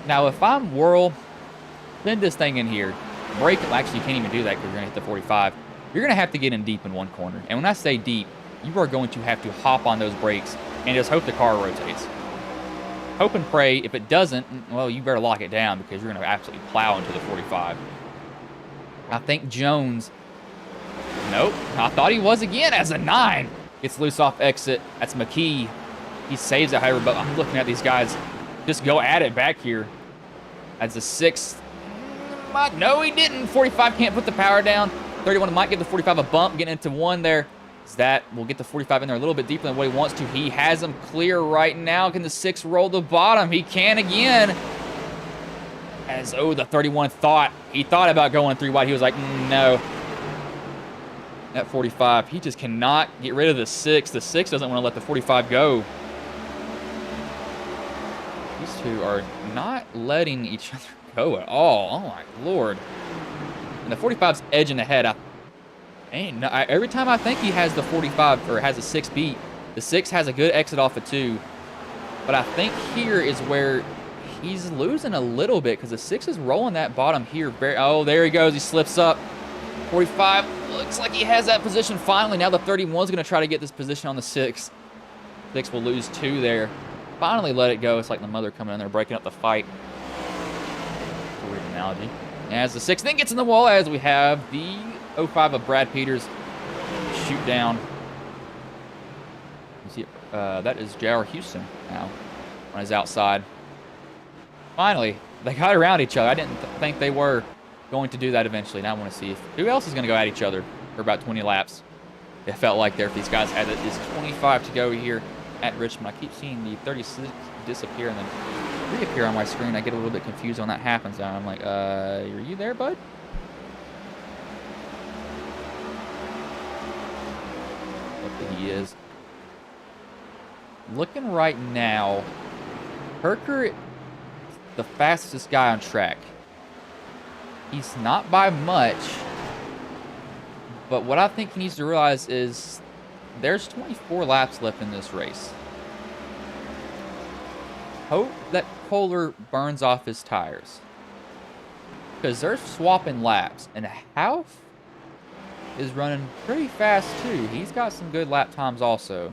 Now, if I'm Worrell, send this thing in here. brake. Actually, you can't even do that because you're going to hit the 45. You're going to have to get in deep in one corner. And when I say deep, you are going to have to hop on those brakes and just hope the car rotates. Hope and pray. If it doesn't, well, you better lock it down because you're going to absolutely plow into the 45. I think Jones... Nope. I thought he was again as a 9. Gets loose off exit. That's McKee. He saves it, however, but I'm looking at these guys just go at it back here. As a 6. No, he didn't. 45 can't put the power down. 31 might give the 45 a bump, getting into 1 there. That will get the 45 in there a little bit deeper than what he wants to. He has him clear right now. Can the 6 roll the bottom? He can again. As, oh, the 31 thought. He thought about going 3 wide. He was like, no. At 45, he just cannot get rid of the 6. The 6 doesn't want to let the 45 go. These two are not letting each other go at all. Oh, my Lord. And the 45's edging ahead. Every time I think he has the 45 or has a 6 beat, the 6 has a good exit off of 2. But I think here is where he's losing a little bit because the 6 is rolling that bottom here. Oh, there he goes. He slips up. 45 looks like he has that position finally. Now the 31 is going to try to get this position on the 6. 6 will lose 2 there. Finally let it go. It's like the mother coming in there breaking up the fight. That's a weird analogy. As the 6 then gets in the wall, as we have the 05 of Brad Peters shoot down. You see, that is J.R. Houston now on his outside. Finally, they got around each other. I didn't think they were going to do that eventually. Now I want to see who else is going to go at each other for about 20 laps. It felt like there if these guys had it. It's 25 to go here at Richmond. I keep seeing the 36 disappear and then reappear on my screen. I get a little bit confused when that happens. And I'm like, are you there, bud? What he is. Looking right now, Herker, the fastest guy on track. He's not by much, but what I think he needs to realize is there's 24 laps left in this race. Hope that Kohler burns off his tires because they're swapping laps, and Hauf is running pretty fast too. He's got some good lap times also.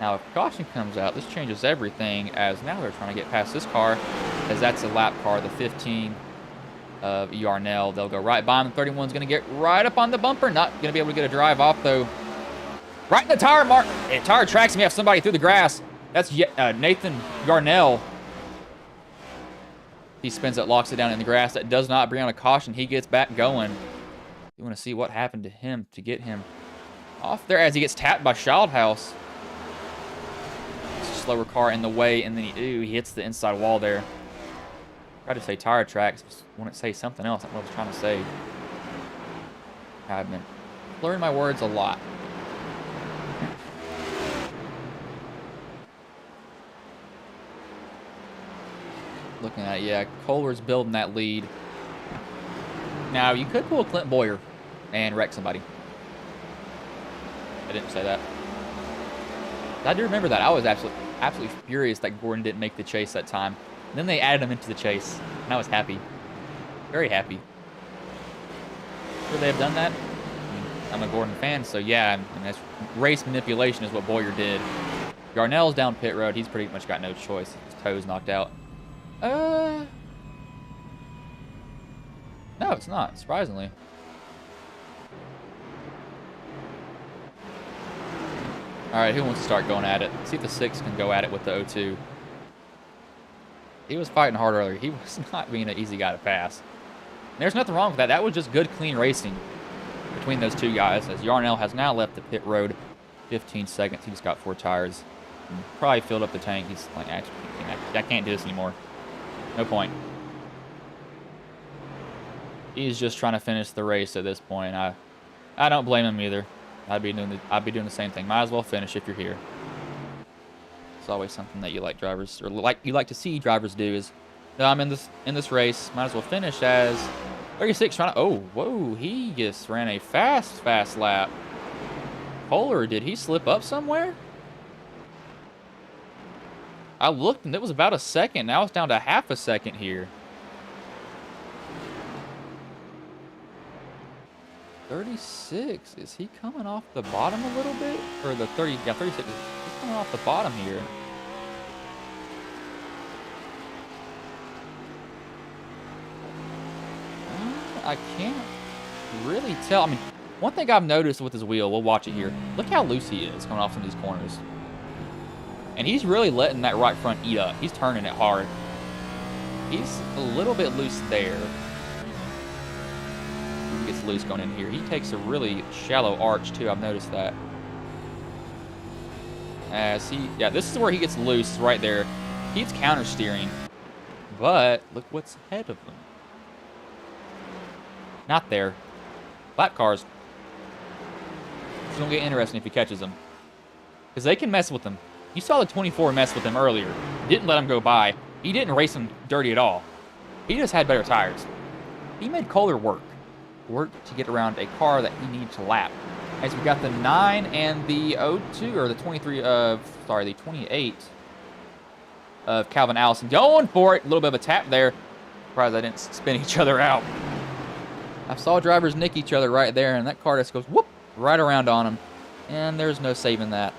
Now, if caution comes out, this changes everything, as now they're trying to get past this car, as that's a lap car, the 15 of Yarnell. They'll go right by him. 31's going to get right up on the bumper. Not going to be able to get a drive off, though. Right in the tire mark. Tire tracks, and we have somebody through the grass. That's Nathan Yarnell. He spins it, locks it down in the grass. That does not bring on a caution. He gets back going. You want to see what happened to him to get him off there as he gets tapped by Schildhaus. Slower car in the way, and then he hits the inside wall there. Tried to say tire tracks, wouldn't say something else. That's what I was trying to say. I've been slurring my words a lot. Looking at it, yeah, Kohler's building that lead. Now, you could pull a Clint Boyer and wreck somebody. I didn't say that. I do remember that. I was absolutely furious that Gordon didn't make the chase that time. And then they added him into the chase, and I was happy. Very happy. Should they have done that? I mean, I'm a Gordon fan, so yeah, and that's race manipulation is what Boyer did. Yarnell's down pit road. He's pretty much got no choice. His toe's knocked out. No, it's not, surprisingly. All right, who wants to start going at it? See if the 6 can go at it with the 02. He was fighting hard earlier. He was not being an easy guy to pass. And there's nothing wrong with that. That was just good, clean racing between those two guys, as Yarnell has now left the pit road 15 seconds. He's got 4 tires. And probably filled up the tank. He's like, actually, I can't do this anymore. No point. He's just trying to finish the race at this point. I don't blame him either. I'd be doing the same thing. Might as well finish if you're here. It's always something that you like drivers, or you like to see drivers do, is that I'm in this race. Might as well finish as 36 trying to. Oh, whoa! He just ran a fast lap. Kohler, did he slip up somewhere? I looked and it was about a second. Now it's down to half a second here. 36, is he coming off the bottom a little bit? Or the 30, yeah, 36, he's coming off the bottom here. I can't really tell. I mean, one thing I've noticed with his wheel, we'll watch it here. Look how loose he is coming off some of these corners. And he's really letting that right front eat up. He's turning it hard. He's a little bit loose there. He gets loose going in here. He takes a really shallow arch too. I've noticed that. Yeah, this is where he gets loose right there. He's counter steering, but look what's ahead of him. Not there. Lap cars. It's gonna get interesting if he catches them, because they can mess with him. You saw the 24 mess with him earlier. Didn't let him go by. He didn't race him dirty at all. He just had better tires. He made Kohler work to get around a car that he needed to lap. As we got the 9 and the 02, or the 23 of, sorry, the 28 of Calvin Allison going for it. A little bit of a tap there. Surprised I didn't spin each other out. I saw drivers nick each other right there, and that car just goes whoop right around on them. And there's no saving that.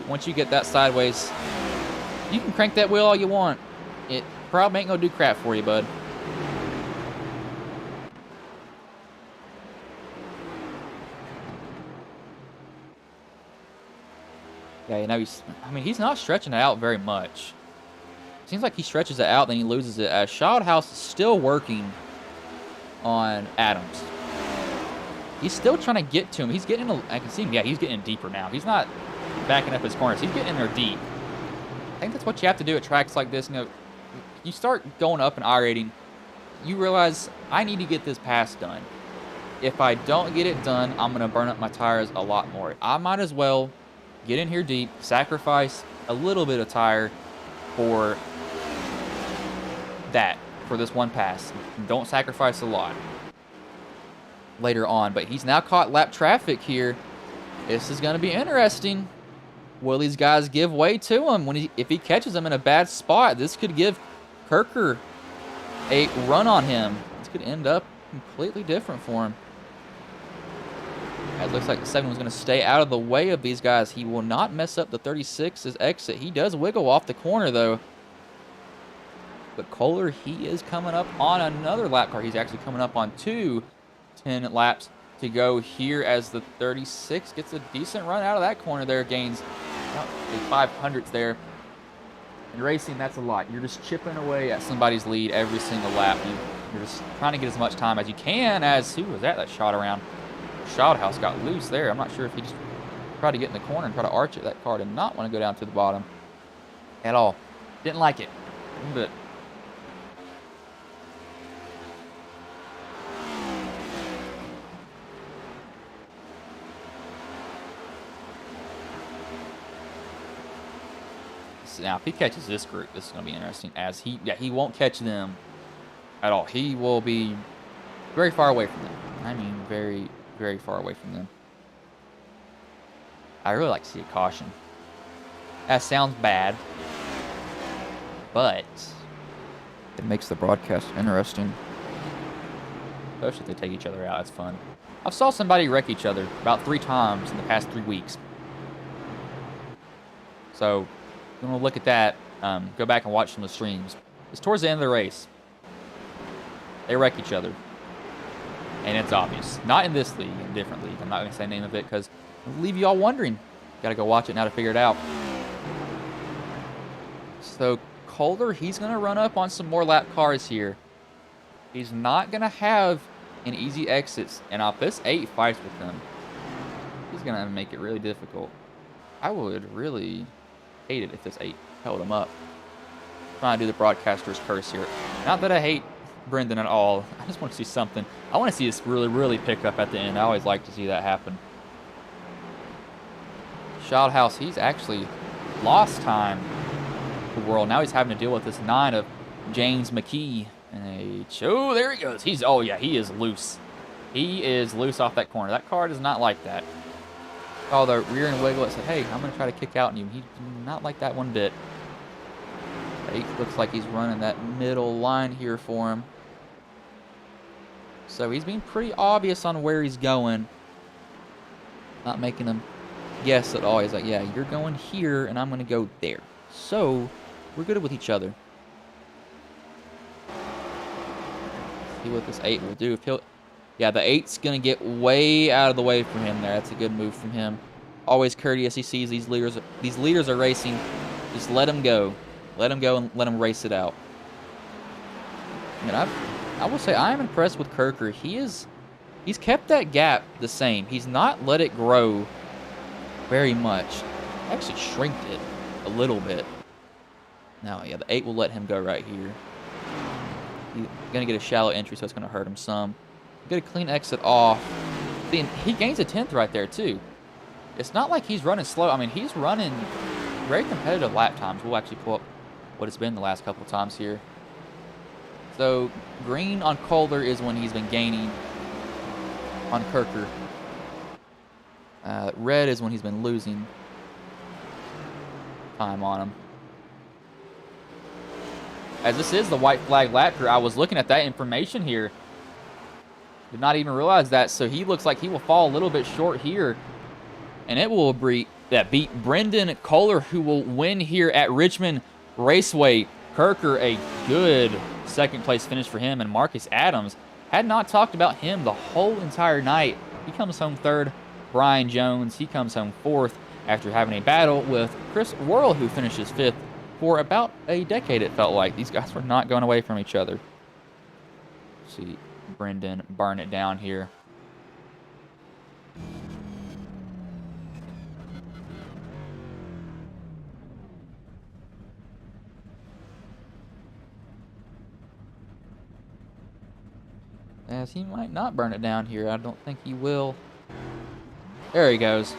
Once you get that sideways, you can crank that wheel all you want. It probably ain't gonna do crap for you, bud. Yeah, you know, he's not stretching it out very much. Seems like he stretches it out, then he loses it. Shildhouse is still working on Adams. He's still trying to get to him. He's getting, I can see him, yeah, he's getting deeper now. He's not backing up his corners. He's getting in there deep. I think that's what you have to do at tracks like this. You know, you start going up and aerating, you realize I need to get this pass done. If I don't get it done, I'm going to burn up my tires a lot more. I might as well get in here deep, sacrifice a little bit of tire for that, for this one pass. Don't sacrifice a lot later on. But he's now caught lap traffic here. This is going to be interesting. Will these guys give way to him? If he catches them in a bad spot, this could give Kirker a run on him. This could end up completely different for him. It looks like the 7 was going to stay out of the way of these guys. He will not mess up the 36's exit. He does wiggle off the corner, though. But Kohler, he is coming up on another lap car. He's actually coming up on 10 laps to go here as the 36 gets a decent run out of that corner there. Gains about the 500s there. In racing, that's a lot. You're just chipping away at somebody's lead every single lap. You're just trying to get as much time as you can. As who was that shot around? Shildhouse got loose there. I'm not sure if he just tried to get in the corner and try to arch it. That car did not want to go down to the bottom at all. Didn't like it. But now, if he catches this group, this is going to be interesting. As he won't catch them at all. He will be very far away from them. I mean, very, very far away from them. I really like to see a caution. That sounds bad, but it makes the broadcast interesting. Especially if they take each other out. It's fun. I've saw somebody wreck each other about 3 times in the past 3 weeks. So, if you want to look at that, go back and watch some of the streams. It's towards the end of the race. They wreck each other. And it's obvious. Not in this league, in a different league. I'm not going to say the name of it because it'll leave you all wondering. Got to go watch it now to figure it out. So, Kohler, he's going to run up on some more lap cars here. He's not going to have an easy exit. And if this 8 fights with him, he's going to make it really difficult. I would really hate it if this 8 held him up. I'm trying to do the broadcaster's curse here. Not that I hate Brendan at all. I just want to see something. I want to see this really, really pick up at the end. I always like to see that happen. Shildhouse, he's actually lost time to the world. Now he's having to deal with this 9 of James McKee. And oh, there he goes. Oh yeah, he is loose. He is loose off that corner. That car does not like that. Oh, the rear end wiggle. It said, hey, I'm going to try to kick out on you. He did not like that one bit. 8 looks like he's running that middle line here for him. So he's being pretty obvious on where he's going. Not making him guess at all. He's like, yeah, you're going here, and I'm going to go there. So, we're good with each other. See what this 8 will do. If he'll, yeah, the 8's going to get way out of the way from him there. That's a good move from him. Always courteous. He sees these leaders are racing. Just let them go. Let them go and let them race it out. I mean, I will say I am impressed with Kirker. He's kept that gap the same. He's not let it grow very much. Actually shrinked it a little bit. Now, yeah, the 8 will let him go right here. He's going to get a shallow entry, so it's going to hurt him some. Get a clean exit off. Then he gains a 10th right there, too. It's not like he's running slow. I mean, he's running very competitive lap times. We'll actually pull up what it's been the last couple of times here. So, green on Kohler is when he's been gaining on Kirker. Red is when he's been losing time on him. As this is the white flag lap crew, I was looking at that information here. Did not even realize that. So he looks like he will fall a little bit short here. And it will beat Brendan Kohler, who will win here at Richmond Raceway. Kirker, a good second place finish for him. And Marcus Adams, had not talked about him the whole entire night. He comes home third. Brian Jones, he comes home fourth after having a battle with Chris Worrell, who finishes fifth for about a decade, it felt like. These guys were not going away from each other. See Brendan burn it down here. As he might not burn it down here. I don't think he will. There he goes.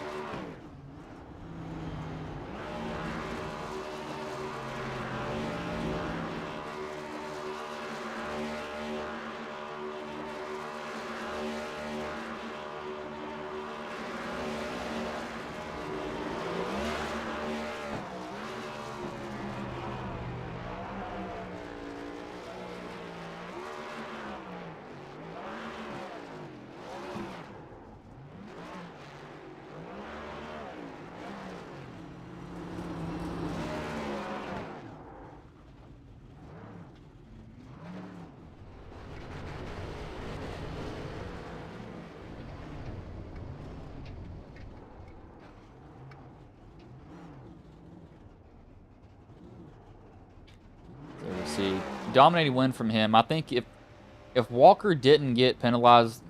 See, dominating win from him. I think if Walker didn't get penalized,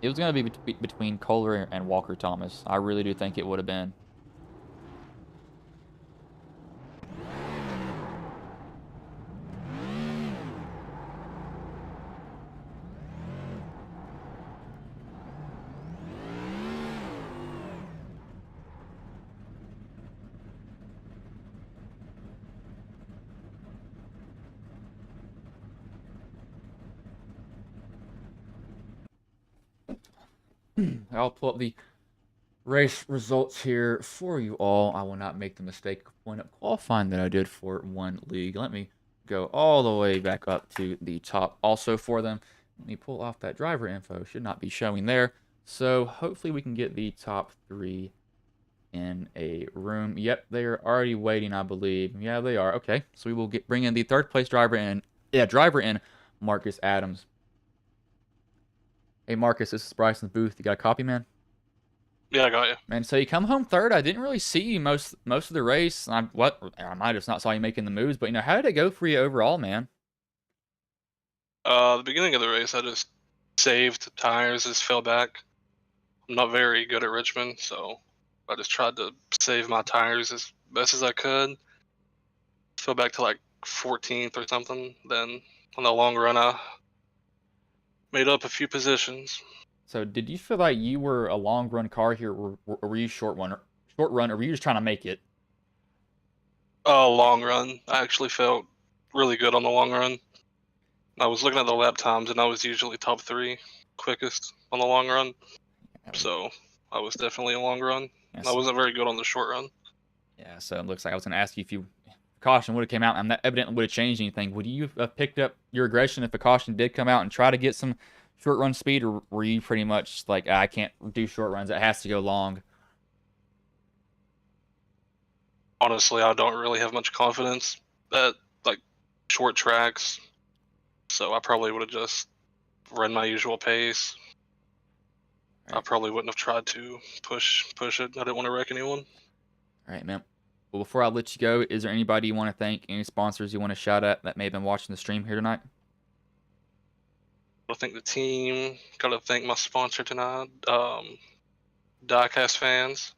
it was going to be between Kohler and Walker Thomas. I really do think it would have been. I'll pull up the race results here for you all. I will not make the mistake of pulling up qualifying that I did for one league. Let me go all the way back up to the top also for them. Let me pull off that driver info. Should not be showing there. So hopefully we can get the top 3 in a room. Yep, they are already waiting, I believe. Yeah, they are. Okay, so we will bring in the 3rd place driver in. Yeah, driver in Marcus Adams. Hey, Marcus, this is Bryce in the booth. You got a copy, man? Yeah, I got you. Man, so you come home third. I didn't really see you most of the race. I might have not saw you making the moves, but, how did it go for you overall, man? The beginning of the race, I just saved tires, just fell back. I'm not very good at Richmond, so I just tried to save my tires as best as I could. Fell back to like 14th or something. Then on the long run, I made up a few positions. So did you feel like you were a long run car here, or were you short run, or were you just trying to make it? Long run. I actually felt really good on the long run. I was looking at the lap times, and I was usually top 3 quickest on the long run. So I was definitely a long run. Yes. I wasn't very good on the short run. Yeah, so it looks like I was going to ask you if you caution would have came out and that evidently would have changed anything. Would you have picked up your aggression if a caution did come out and try to get some short run speed, or were you pretty much like, I can't do short runs, it has to go long honestly, I don't really have much confidence at like short tracks, so I probably would have just run my usual pace. I Right. probably wouldn't have tried to push it. I didn't want to wreck anyone. All right, man. Well, before I let you go, is there anybody you want to thank? Any sponsors you want to shout out that may have been watching the stream here tonight? I thank the team. Gotta thank my sponsor tonight, Diecast fans.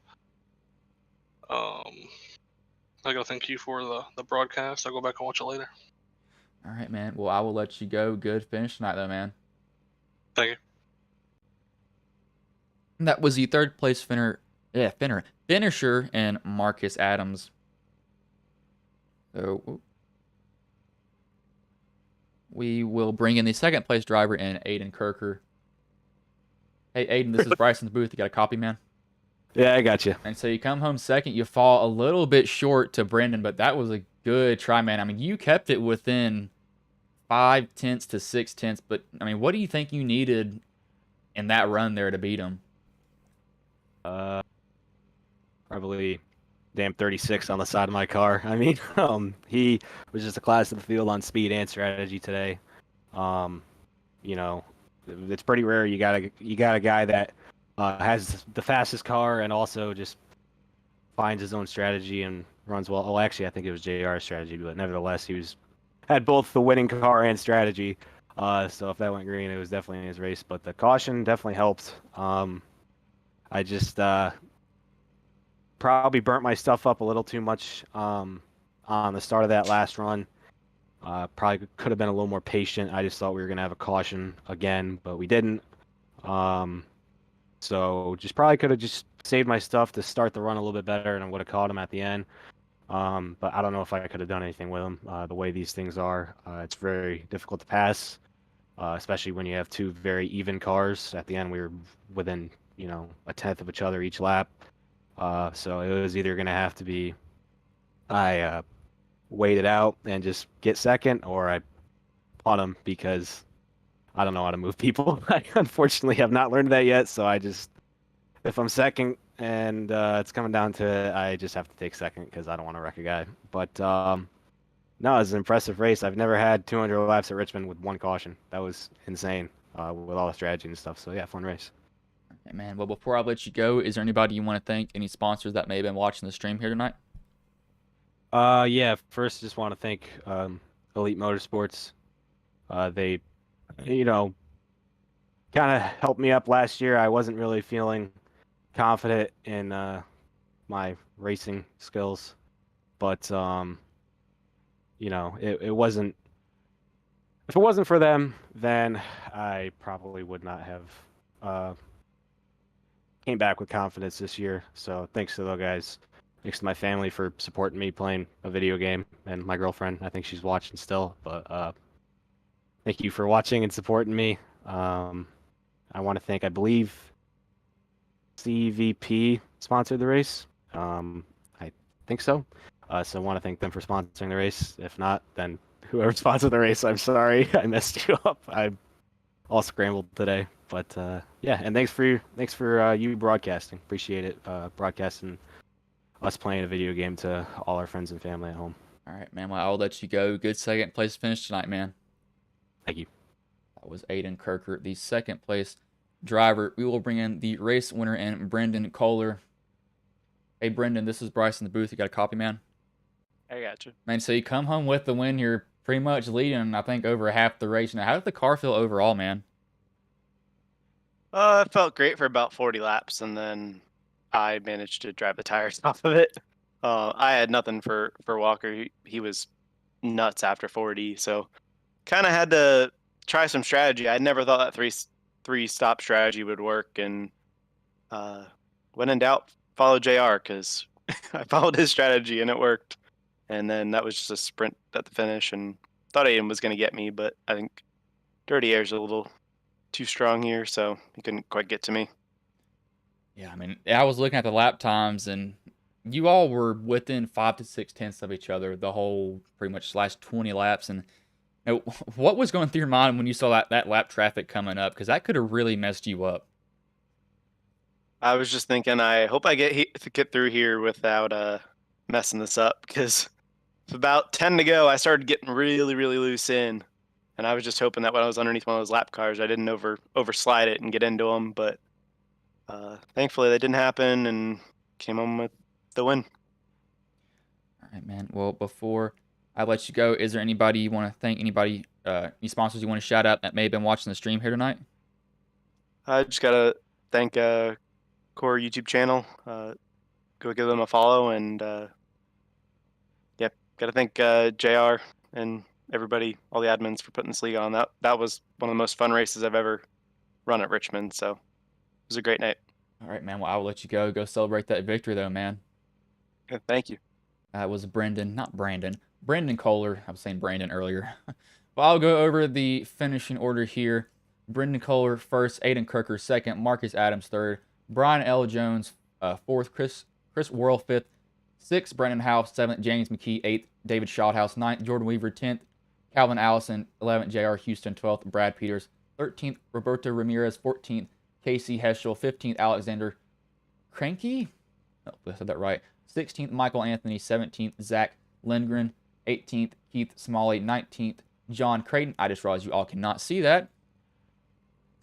I gotta thank you for the broadcast. I'll go back and watch it later. All right, man. Well, I will let you go. Good finish tonight, though, man. Thank you. And that was the third place finisher, and Marcus Adams. So we will bring in the second place driver in Aiden Kirker. Hey, Aiden, this is Bryce in the booth. You got a copy, man? Yeah, I got you. And so you come home second. You fall a little bit short to Brendan, but that was a good try, man. I mean, you kept it within 0.5 to 0.6. But, I mean, what do you think you needed in that run there to beat him? Probably damn 36 on the side of my car. I mean, he was just a class of the field on speed and strategy today. You know, it's pretty rare you got a guy that has the fastest car and also just finds his own strategy and runs well. Oh, actually, I think it was JR's strategy, but nevertheless, he had both the winning car and strategy. So if that went green, it was definitely in his race. But the caution definitely helped. I just probably burnt my stuff up a little too much on the start of that last run. Probably could have been a little more patient. I just thought we were going to have a caution again, but we didn't. So just probably could have just saved my stuff to start the run a little bit better, and I would have caught him at the end. But I don't know if I could have done anything with him. The way these things are, it's very difficult to pass, especially when you have two very even cars. At the end, we were within, 1/10 of each other each lap. So it was either going to have to be I wait it out and just get second, or I punt him because I don't know how to move people. I unfortunately have not learned that yet, so if I'm second and it's coming down to it, I just have to take second because I don't want to wreck a guy. But no, it was an impressive race. I've never had 200 laps at Richmond with one caution. That was insane with all the strategy and stuff. So yeah, fun race. Hey, man, well, before I let you go, is there anybody you want to thank? Any sponsors that may have been watching the stream here tonight? Yeah, first just want to thank Elite Motorsports. They, kind of helped me up last year. I wasn't really feeling confident in my racing skills, but it wasn't. If it wasn't for them, then I probably would not have came back with confidence this year. So thanks to those guys. Thanks to my family for supporting me playing a video game, and my girlfriend. I think she's watching still, but thank you for watching and supporting me. I want to thank, I believe, CVP sponsored the race. I think so. So I want to thank them for sponsoring the race. If not, then whoever sponsored the race, I'm sorry I messed you up. I all scrambled today, but yeah, and thanks for you broadcasting. Appreciate it, broadcasting us playing a video game to all our friends and family at home. All right, man. Well, I'll let you go. Good second place finish tonight, man. Thank you. That was Aiden Kirker, the second place driver. We will bring in the race winner and Brendan Kohler. Hey, Brendan, this is Bryce in the booth. You got a copy, man? I got you. Man, so you come home with the win. You're pretty much leading, I think, over half the race. Now, how did the car feel overall, man? It felt great for about 40 laps, and then I managed to drive the tires off of it. I had nothing for Walker. He was nuts after 40, so kind of had to try some strategy. I never thought that three stop strategy would work, and when in doubt, follow JR, because I followed his strategy and it worked. And then that was just a sprint at the finish, and thought Aiden was going to get me, but I think Dirty Air's a little too strong here, so he couldn't quite get to me. Yeah, I mean, I was looking at the lap times, and you all were within 5 to 0.6 of each other the whole pretty much last 20 laps. And what was going through your mind when you saw that lap traffic coming up? Because that could have really messed you up. I was just thinking, I hope I get through here without messing this up because about 10 to go, I started getting really, really loose in. And I was just hoping that when I was underneath one of those lap cars, I didn't overslide it and get into them. But thankfully, that didn't happen and came home with the win. All right, man. Well, before I let you go, is there anybody you want to thank? Anybody, any sponsors you want to shout out that may have been watching the stream here tonight? I just got to thank Core YouTube channel. Go give them a follow. And yeah, got to thank JR and everybody, all the admins for putting this league on. That was one of the most fun races I've ever run at Richmond. So it was a great night. All right, man. Well, I will let you go. Go celebrate that victory, though, man. Yeah, thank you. It was not Brandon. Brendan Kohler. I was saying Brandon earlier. But I'll go over the finishing order here. Brendan Kohler first, Aiden Kirker second, Marcus Adams third, Brian L. Jones fourth, Chris Worrell fifth, sixth, Brendan House seventh, James McKee eighth, David Shothouse ninth, Jordan Weaver 10th, Calvin Allison 11th, J.R. Houston 12th, Brad Peters 13th, Roberto Ramirez 14th, Casey Heschel 15th, Alexander Cranky, oh, I said that right, 16th, Michael Anthony 17th, Zach Lindgren 18th, Keith Smalley 19th, John Creighton. I just realized you all cannot see that.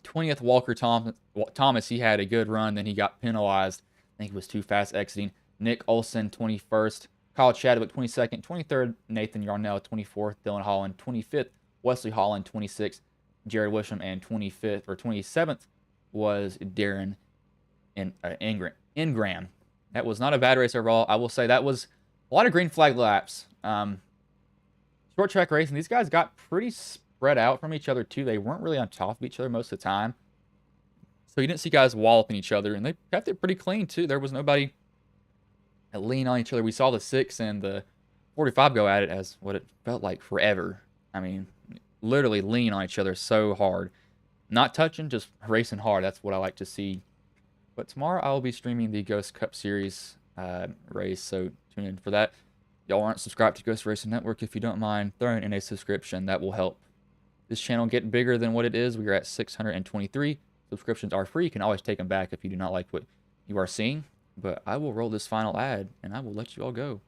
20th, Walker Thomas. He had a good run, then he got penalized. I think he was too fast exiting. Nick Olson 21st, Kyle Chadwick 22nd, 23rd, Nathan Yarnell 24th, Dylan Holland 25th, Wesley Holland 26th, Jared Wisham, and 25th or 27th was Darren Ingram. That was not a bad race overall. I will say that was a lot of green flag laps. Short track racing, these guys got pretty spread out from each other too. They weren't really on top of each other most of the time. So you didn't see guys walloping each other, and they kept it pretty clean too. There was nobody lean on each other. We saw the 6 and the 45 go at it as what it felt like forever. I mean, literally lean on each other so hard. Not touching, just racing hard. That's what I like to see. But tomorrow I will be streaming the Ghost Cup Series race, so tune in for that. Y'all aren't subscribed to Ghost Racing Network. If you don't mind throwing in a subscription, that will help this channel get bigger than what it is. We are at 623. Subscriptions are free. You can always take them back if you do not like what you are seeing. But I will roll this final ad, and I will let you all go.